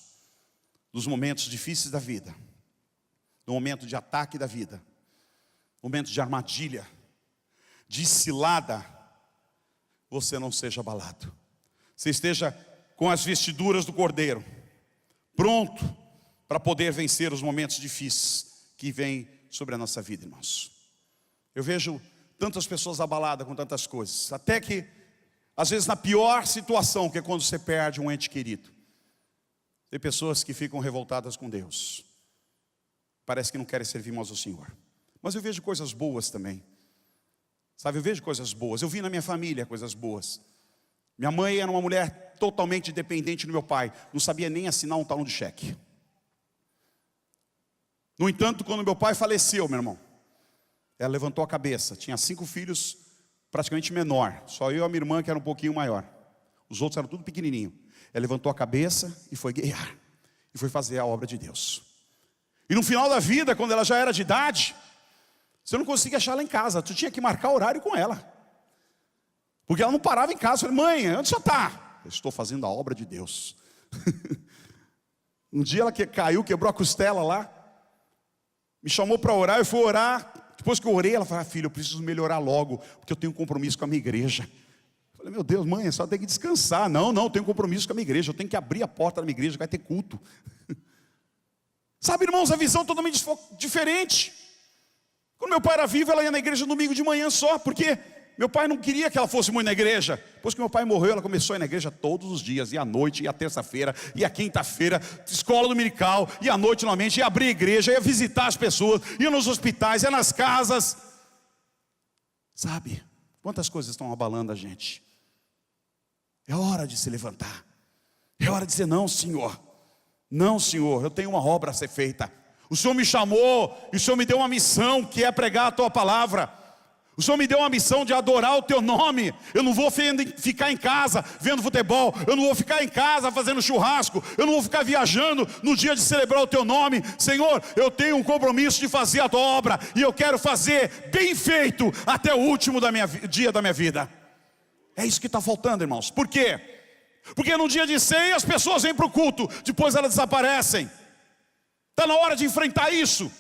Speaker 1: nos momentos difíceis da vida, no momento de ataque da vida, no momento de armadilha, de cilada, você não seja abalado. Você esteja com as vestiduras do Cordeiro, pronto para poder vencer os momentos difíceis que vêm sobre a nossa vida, irmãos. Eu vejo tantas pessoas abaladas com tantas coisas, até que, às vezes na pior situação, que é quando você perde um ente querido, tem pessoas que ficam revoltadas com Deus, parece que não querem servir mais ao Senhor. Mas eu vejo coisas boas também. Sabe, eu vejo coisas boas, eu vi na minha família coisas boas. Minha mãe era uma mulher totalmente dependente do meu pai, não sabia nem assinar um talão de cheque. No entanto, quando meu pai faleceu, meu irmão, ela levantou a cabeça, tinha 5 filhos praticamente menor, só eu e a minha irmã que era um pouquinho maior. Os outros eram tudo pequenininho. Ela levantou a cabeça e foi guerrear, e foi fazer a obra de Deus. E no final da vida, quando ela já era de idade, você não conseguia achar ela em casa, tu tinha que marcar horário com ela, porque ela não parava em casa. Eu falei, mãe, onde você está? Eu estou fazendo a obra de Deus. Um dia ela caiu, quebrou a costela lá, me chamou para orar, eu fui orar. Depois que eu orei, ela falou, filho, eu preciso melhorar logo, porque eu tenho um compromisso com a minha igreja. Eu falei, meu Deus, mãe, só tem que descansar. Não, eu tenho um compromisso com a minha igreja, eu tenho que abrir a porta da minha igreja, vai ter culto. Sabe, irmãos, a visão é totalmente diferente. Quando meu pai era vivo, ela ia na igreja no domingo de manhã só, porque meu pai não queria que ela fosse muito na igreja. Depois que meu pai morreu, ela começou a ir na igreja todos os dias, e à noite, e à terça-feira, e à quinta-feira, escola dominical, e à noite novamente, ia abrir a igreja, ia visitar as pessoas, ia nos hospitais, ia nas casas. Sabe, quantas coisas estão abalando a gente. É hora de se levantar, é hora de dizer, não, Senhor, eu tenho uma obra a ser feita. O Senhor me chamou, e o Senhor me deu uma missão, que é pregar a Tua palavra. O Senhor me deu uma missão de adorar o Teu nome. Eu não vou ficar em casa vendo futebol, eu não vou ficar em casa fazendo churrasco, eu não vou ficar viajando no dia de celebrar o Teu nome. Senhor, eu tenho um compromisso de fazer a Tua obra, e eu quero fazer bem feito até o último dia da minha vida. É isso que está faltando, irmãos. Por quê? Porque no dia de ceia as pessoas vêm para o culto, depois elas desaparecem. Está na hora de enfrentar isso.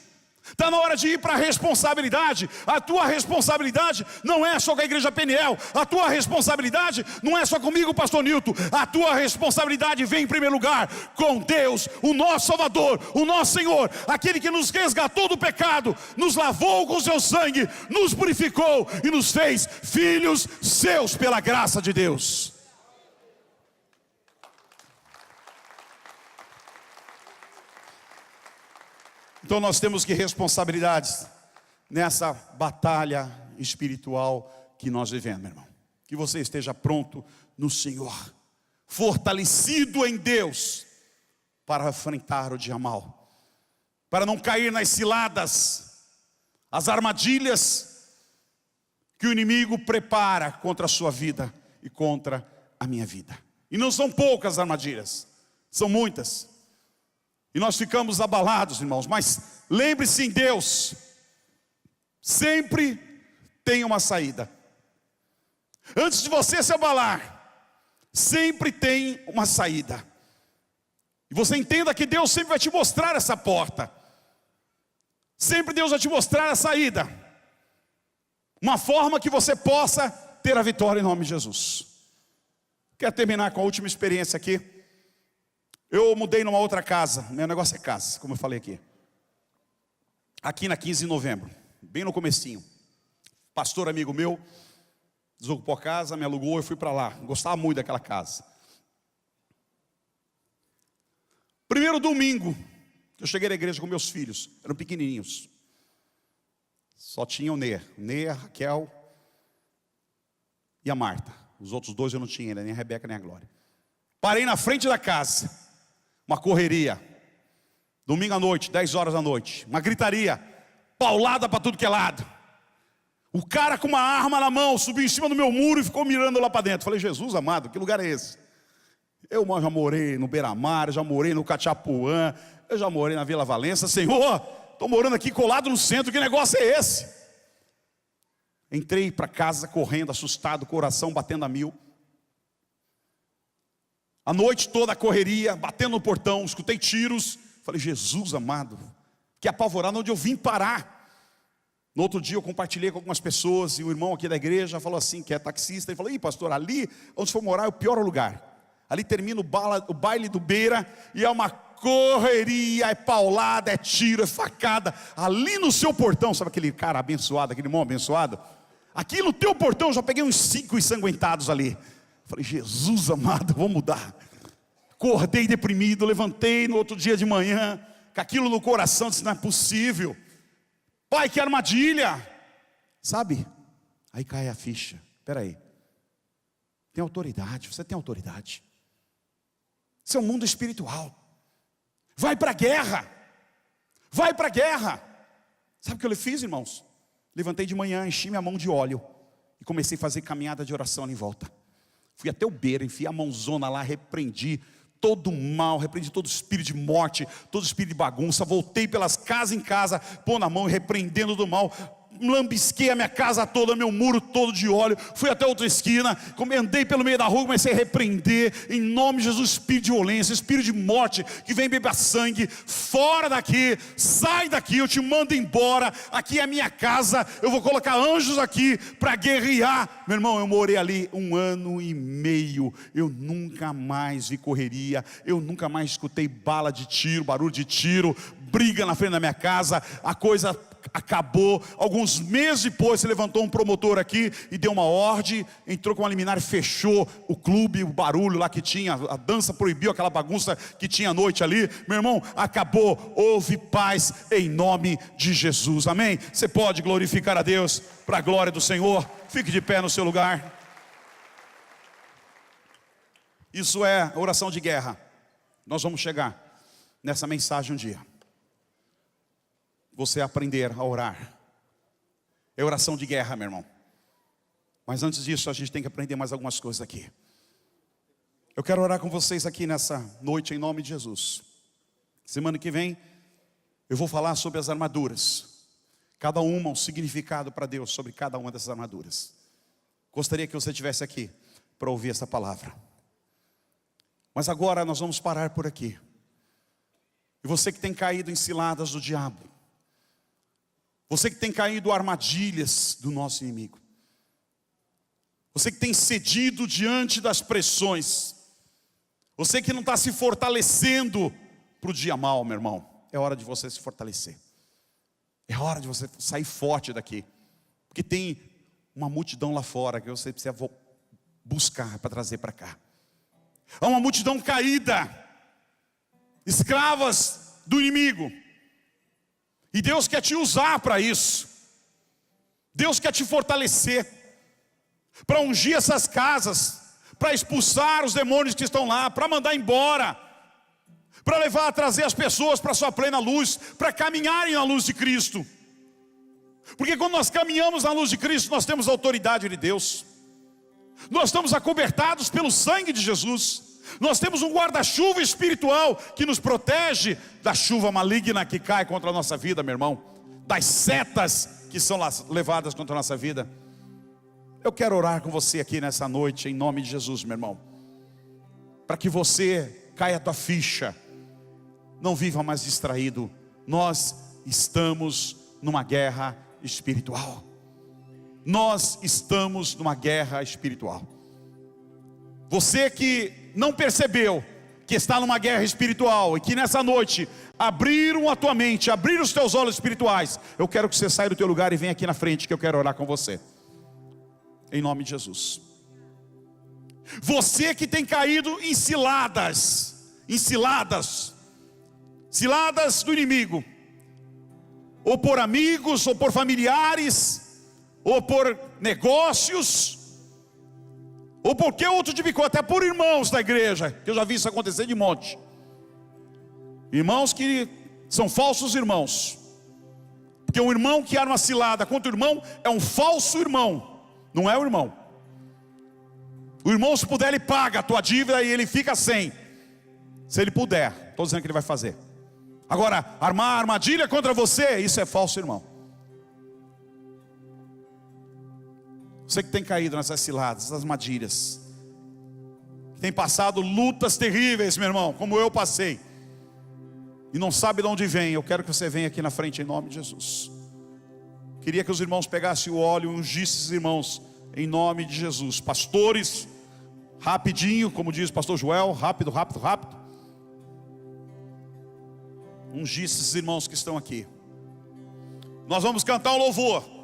Speaker 1: Está na hora de ir para a responsabilidade. A tua responsabilidade não é só com a igreja Peniel. A tua responsabilidade não é só comigo, pastor Nilton. A tua responsabilidade vem em primeiro lugar com Deus, o nosso Salvador, o nosso Senhor, aquele que nos resgatou do pecado, nos lavou com o seu sangue, nos purificou e nos fez filhos seus pela graça de Deus. Então nós temos que responsabilidades nessa batalha espiritual que nós vivemos, meu irmão. Que você esteja pronto no Senhor, fortalecido em Deus, para enfrentar o dia mau, para não cair nas ciladas, as armadilhas que o inimigo prepara contra a sua vida e contra a minha vida. E não são poucas armadilhas, são muitas. E nós ficamos abalados, irmãos, mas lembre-se em Deus, sempre tem uma saída. Antes de você se abalar, sempre tem uma saída. E você entenda que Deus sempre vai te mostrar essa porta. Sempre Deus vai te mostrar a saída. Uma forma que você possa ter a vitória em nome de Jesus. Quero terminar com a última experiência aqui. Eu mudei numa outra casa. Meu negócio é casa, como eu falei aqui. Aqui na 15 de novembro, bem no comecinho. Pastor amigo meu desocupou a casa, me alugou, eu fui para lá. Gostava muito daquela casa. Primeiro domingo, eu cheguei na igreja com meus filhos, eram pequenininhos. Só tinha o Ney, a Raquel e a Marta. Os outros dois eu não tinha ainda, nem a Rebeca nem a Glória. Parei na frente da casa, uma correria. Domingo à noite, 10 horas da noite, uma gritaria, paulada para tudo que é lado. O cara com uma arma na mão subiu em cima do meu muro e ficou mirando lá para dentro. Falei, Jesus amado, que lugar é esse? Eu já morei no Beira-Mar, já morei no Cachapuã, eu já morei na Vila Valença. Senhor, estou morando aqui colado no centro, que negócio é esse? Entrei para casa correndo, assustado, coração batendo a mil. A noite toda a correria, batendo no portão, escutei tiros. Falei, Jesus amado, que apavorado, onde eu vim parar? No outro dia eu compartilhei com algumas pessoas, e o irmão aqui da igreja falou assim, que é taxista, ele falou, ih pastor, ali onde for morar é o pior lugar. Ali termina o baile do Beira, e é uma correria, é paulada, é tiro, é facada. Ali no seu portão, sabe aquele cara abençoado, aquele irmão abençoado? Aqui no teu portão eu já peguei uns 5 ensanguentados ali. Falei, Jesus amado, vou mudar. Acordei deprimido, levantei no outro dia de manhã, com aquilo no coração, disse, não é possível. Pai, que armadilha. Sabe? Aí cai a ficha. Espera aí. Tem autoridade, você tem autoridade. Isso é um mundo espiritual. Vai para a guerra. Vai para a guerra. Sabe o que eu fiz, irmãos? Levantei de manhã, enchi minha mão de óleo e comecei a fazer caminhada de oração ali em volta. Fui até o Beira, enfiei a mãozona lá, repreendi todo o mal, repreendi todo espírito de morte, todo espírito de bagunça. Voltei pelas casas em casa, pondo a mão e repreendendo do mal. Lambisquei a minha casa toda, meu muro todo de óleo. Fui até outra esquina, andei pelo meio da rua, comecei a repreender em nome de Jesus, espírito de violência, espírito de morte, que vem beber sangue, fora daqui, sai daqui, eu te mando embora. Aqui é a minha casa, eu vou colocar anjos aqui para guerrear. Meu irmão, eu morei ali 1 ano e meio, eu nunca mais vi correria, eu nunca mais escutei bala de tiro, barulho de tiro, briga na frente da minha casa. A coisa acabou. Alguns meses depois se levantou um promotor aqui e deu uma ordem, entrou com uma liminar e fechou o clube, o barulho lá que tinha, a dança proibiu aquela bagunça que tinha à noite ali. Meu irmão, acabou, houve paz em nome de Jesus, amém? Você pode glorificar a Deus para a glória do Senhor. Fique de pé no seu lugar. Isso é oração de guerra. Nós vamos chegar nessa mensagem um dia. Você aprender a orar. É oração de guerra, meu irmão. Mas antes disso, a gente tem que aprender mais algumas coisas aqui. Eu quero orar com vocês aqui nessa noite, em nome de Jesus. Semana que vem, eu vou falar sobre as armaduras. Cada uma um significado para Deus sobre cada uma dessas armaduras. Gostaria que você estivesse aqui para ouvir essa palavra. Mas agora nós vamos parar por aqui. E você que tem caído em ciladas do diabo, você que tem caído armadilhas do nosso inimigo, você que tem cedido diante das pressões, você que não está se fortalecendo para o dia mau, meu irmão, é hora de você se fortalecer. É hora de você sair forte daqui. Porque tem uma multidão lá fora que você precisa buscar para trazer para cá. Há uma multidão caída, escravas do inimigo. E Deus quer te usar para isso. Deus quer te fortalecer, para ungir essas casas, para expulsar os demônios que estão lá, para mandar embora, para levar a trazer as pessoas para a sua plena luz, para caminharem na luz de Cristo. Porque quando nós caminhamos na luz de Cristo, nós temos a autoridade de Deus. Nós estamos acobertados pelo sangue de Jesus. Nós temos um guarda-chuva espiritual que nos protege da chuva maligna que cai contra a nossa vida, meu irmão. das setas que são levadas contra a nossa vida. Eu quero orar com você aqui nessa noite, em nome de Jesus, meu irmão, para que você caia a tua ficha, não viva mais distraído. Nós estamos numa guerra espiritual. Nós estamos numa guerra espiritual. Você que não percebeu que está numa guerra espiritual, e que nessa noite abriram a tua mente, abriram os teus olhos espirituais, eu quero que você saia do teu lugar e venha aqui na frente, que eu quero orar com você, em nome de Jesus. Você que tem caído em ciladas do inimigo, ou por amigos, ou por familiares, ou por negócios, ou qualquer outro tipo de coisa, até por irmãos da igreja, que eu já vi isso acontecer de monte. Irmãos que são falsos irmãos, porque um irmão que arma cilada contra o irmão é um falso irmão, não é o irmão. O irmão, se puder, ele paga a tua dívida e ele fica sem, se ele puder. Estou dizendo que ele vai fazer. Agora, armar armadilha contra você, isso é falso irmão. Você que tem caído nessas ciladas, nessas armadilhas, que tem passado lutas terríveis, meu irmão, como eu passei, e não sabe de onde vem, eu quero que você venha aqui na frente em nome de Jesus. Queria que os irmãos pegassem o óleo e ungissem esses irmãos em nome de Jesus. Pastores, rapidinho, como diz o pastor Joel, rápido. Ungisse esses irmãos que estão aqui. Nós vamos cantar um louvor.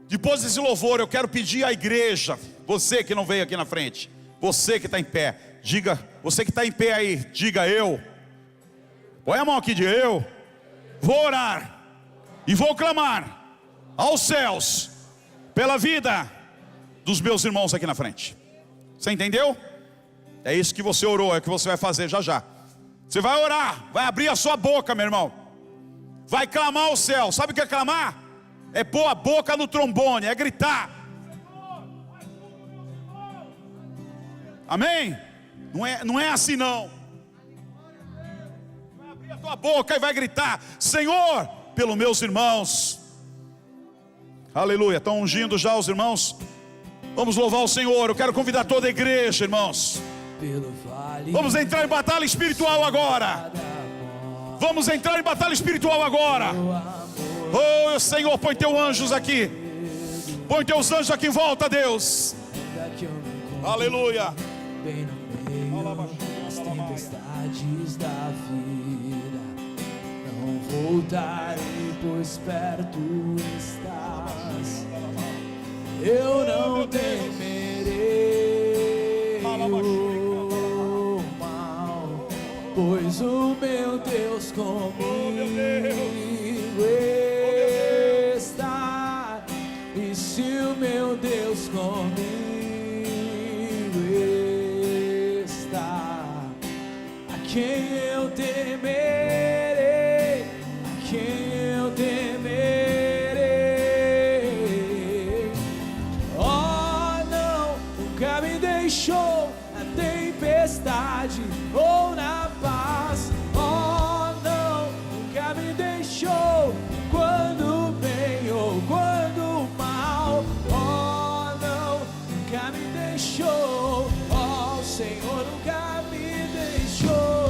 Speaker 1: Depois desse louvor, eu quero pedir à igreja, você que não veio aqui na frente, você que está em pé, diga, você que está em pé aí, diga eu. Põe a mão aqui, diga eu. Vou orar e vou clamar aos céus pela vida dos meus irmãos aqui na frente. Você entendeu? É isso que você orou, é o que você vai fazer já já. Você vai orar, vai abrir a sua boca, meu irmão, vai clamar ao céu. Sabe o que é clamar? É pôr a boca no trombone, é gritar. Amém? Não é assim não. Vai abrir a tua boca e vai gritar: Senhor, pelos meus irmãos. Aleluia, estão ungindo já os irmãos. Vamos louvar o Senhor. Eu quero convidar toda a igreja, irmãos. Vamos entrar em batalha espiritual agora. Vamos entrar em batalha espiritual agora. Oh Senhor, põe teus anjos aqui. Põe teus anjos aqui em volta, Deus. Aleluia.
Speaker 2: Bem no meio das tempestades da vida, não voltarei, pois perto estás. Eu não temerei o mal, pois o meu Deus comigo está. E se o meu Deus comigo está, a quem eu temerei? A quem eu temerei? Oh, não, nunca me deixou na tempestade ou na paz. Oh, não, nunca me deixou quando bem ou quando mal. Oh, não, nunca me deixou. Oh, o Senhor nunca me deixou.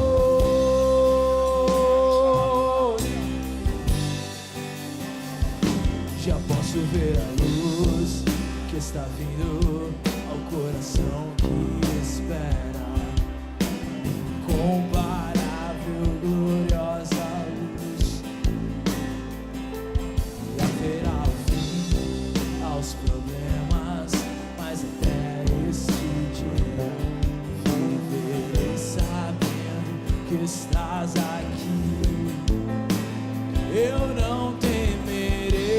Speaker 2: Já posso ver a luz que está vindo ao coração que espera. Incomparável, gloriosa luz. E haverá fim aos problemas, mas até este dia viverei sabendo que estás aqui. Eu não temerei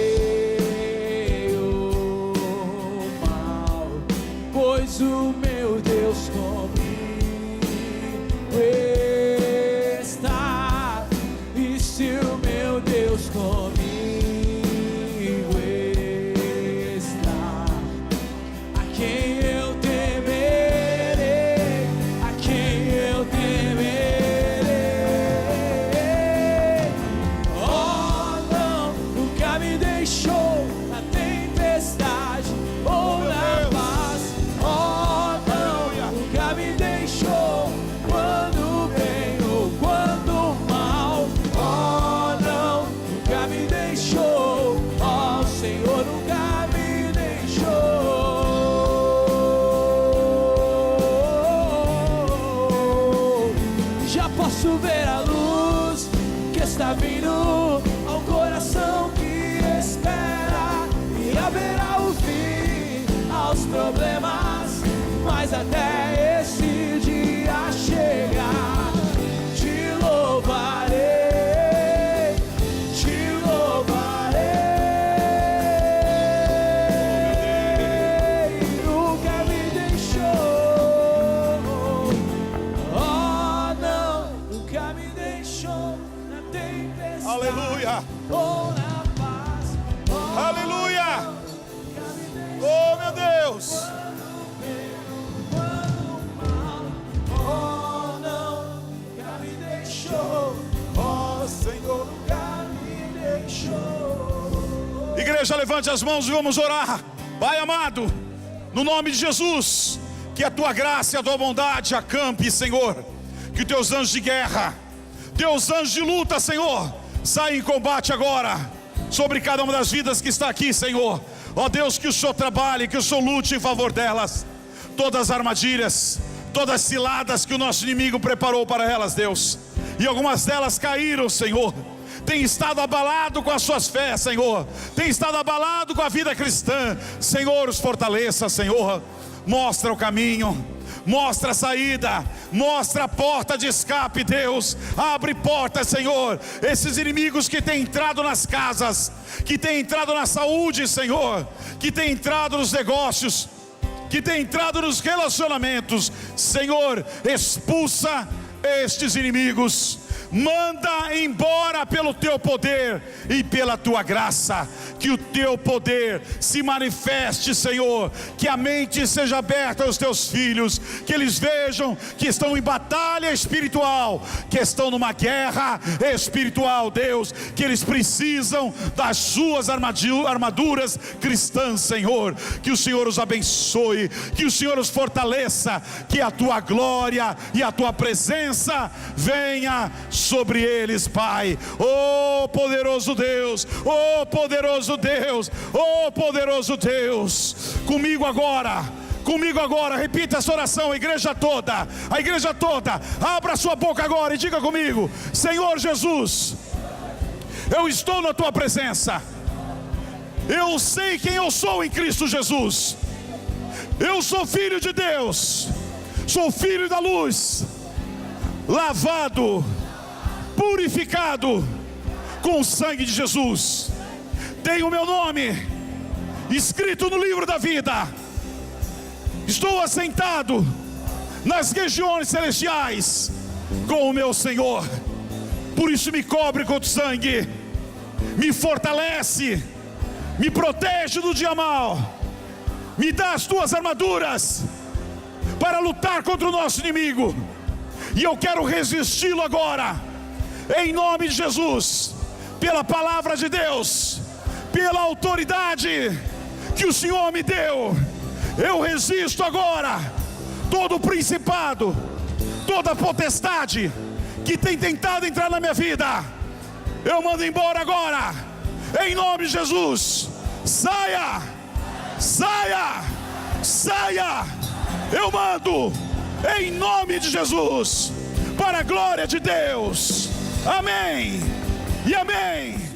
Speaker 2: o mal, pois o meu Deus comigo está. E se o meu Deus comigo está, a quem eu temerei? A quem eu temerei? Oh, não, está vindo ao coração que espera, e haverá o fim aos problemas, mas até esse dia chegar, te louvarei, te louvarei, nunca me deixou, oh não, nunca me deixou na tempestade,
Speaker 1: Aleluia.
Speaker 2: ou na paz, oh,
Speaker 1: Aleluia.
Speaker 2: nunca me deixou.
Speaker 1: Oh, meu Deus.
Speaker 2: Oh, não, nunca me deixou. Oh, Senhor, nunca me deixou.
Speaker 1: Igreja, levante as mãos e vamos orar. Pai amado, no nome de Jesus, que a tua graça e a tua bondade acampe, Senhor. Que teus anjos de guerra, teus anjos de luta, Senhor, saiam em combate agora sobre cada uma das vidas que está aqui, Senhor. Ó Deus, que o Senhor trabalhe, que o Senhor lute em favor delas. Todas as armadilhas, todas as ciladas que o nosso inimigo preparou para elas, Deus. E algumas delas caíram, Senhor. Tem estado abalado com as suas fés, Senhor. Tem estado abalado com a vida cristã. Senhor, os fortaleça, Senhor. Mostra o caminho, mostra a saída, mostra a porta de escape, Deus. Abre portas, Senhor. Esses inimigos que têm entrado nas casas, que têm entrado na saúde, Senhor, que têm entrado nos negócios, que têm entrado nos relacionamentos, Senhor, expulsa estes inimigos. Manda embora pelo teu poder e pela tua graça. Que o teu poder se manifeste, Senhor. Que a mente seja aberta aos teus filhos, que eles vejam que estão em batalha espiritual, que estão numa guerra espiritual, Deus. Que eles precisam das suas armaduras cristãs, Senhor. Que o Senhor os abençoe, que o Senhor os fortaleça, que a tua glória e a tua presença venha sobre eles, Pai. Oh poderoso Deus, oh poderoso Deus, oh poderoso Deus. Comigo agora, repita essa oração, a igreja toda, abra sua boca agora e diga comigo: Senhor Jesus, eu estou na tua presença, eu sei quem eu sou em Cristo Jesus, eu sou filho de Deus, sou filho da luz, lavado, purificado com o sangue de Jesus. Tenho o meu nome escrito no livro da vida. Estou assentado nas regiões celestiais com o meu Senhor. Por isso me cobre com o sangue, me fortalece, me protege do dia mal, me dá as tuas armaduras para lutar contra o nosso inimigo. E eu quero resisti-lo agora, em nome de Jesus, pela palavra de Deus, pela autoridade que o Senhor me deu. Eu resisto agora todo principado, toda potestade que tem tentado entrar na minha vida. Eu mando embora agora, em nome de Jesus. Saia, saia, saia. Eu mando em nome de Jesus, para a glória de Deus. Amém e amém.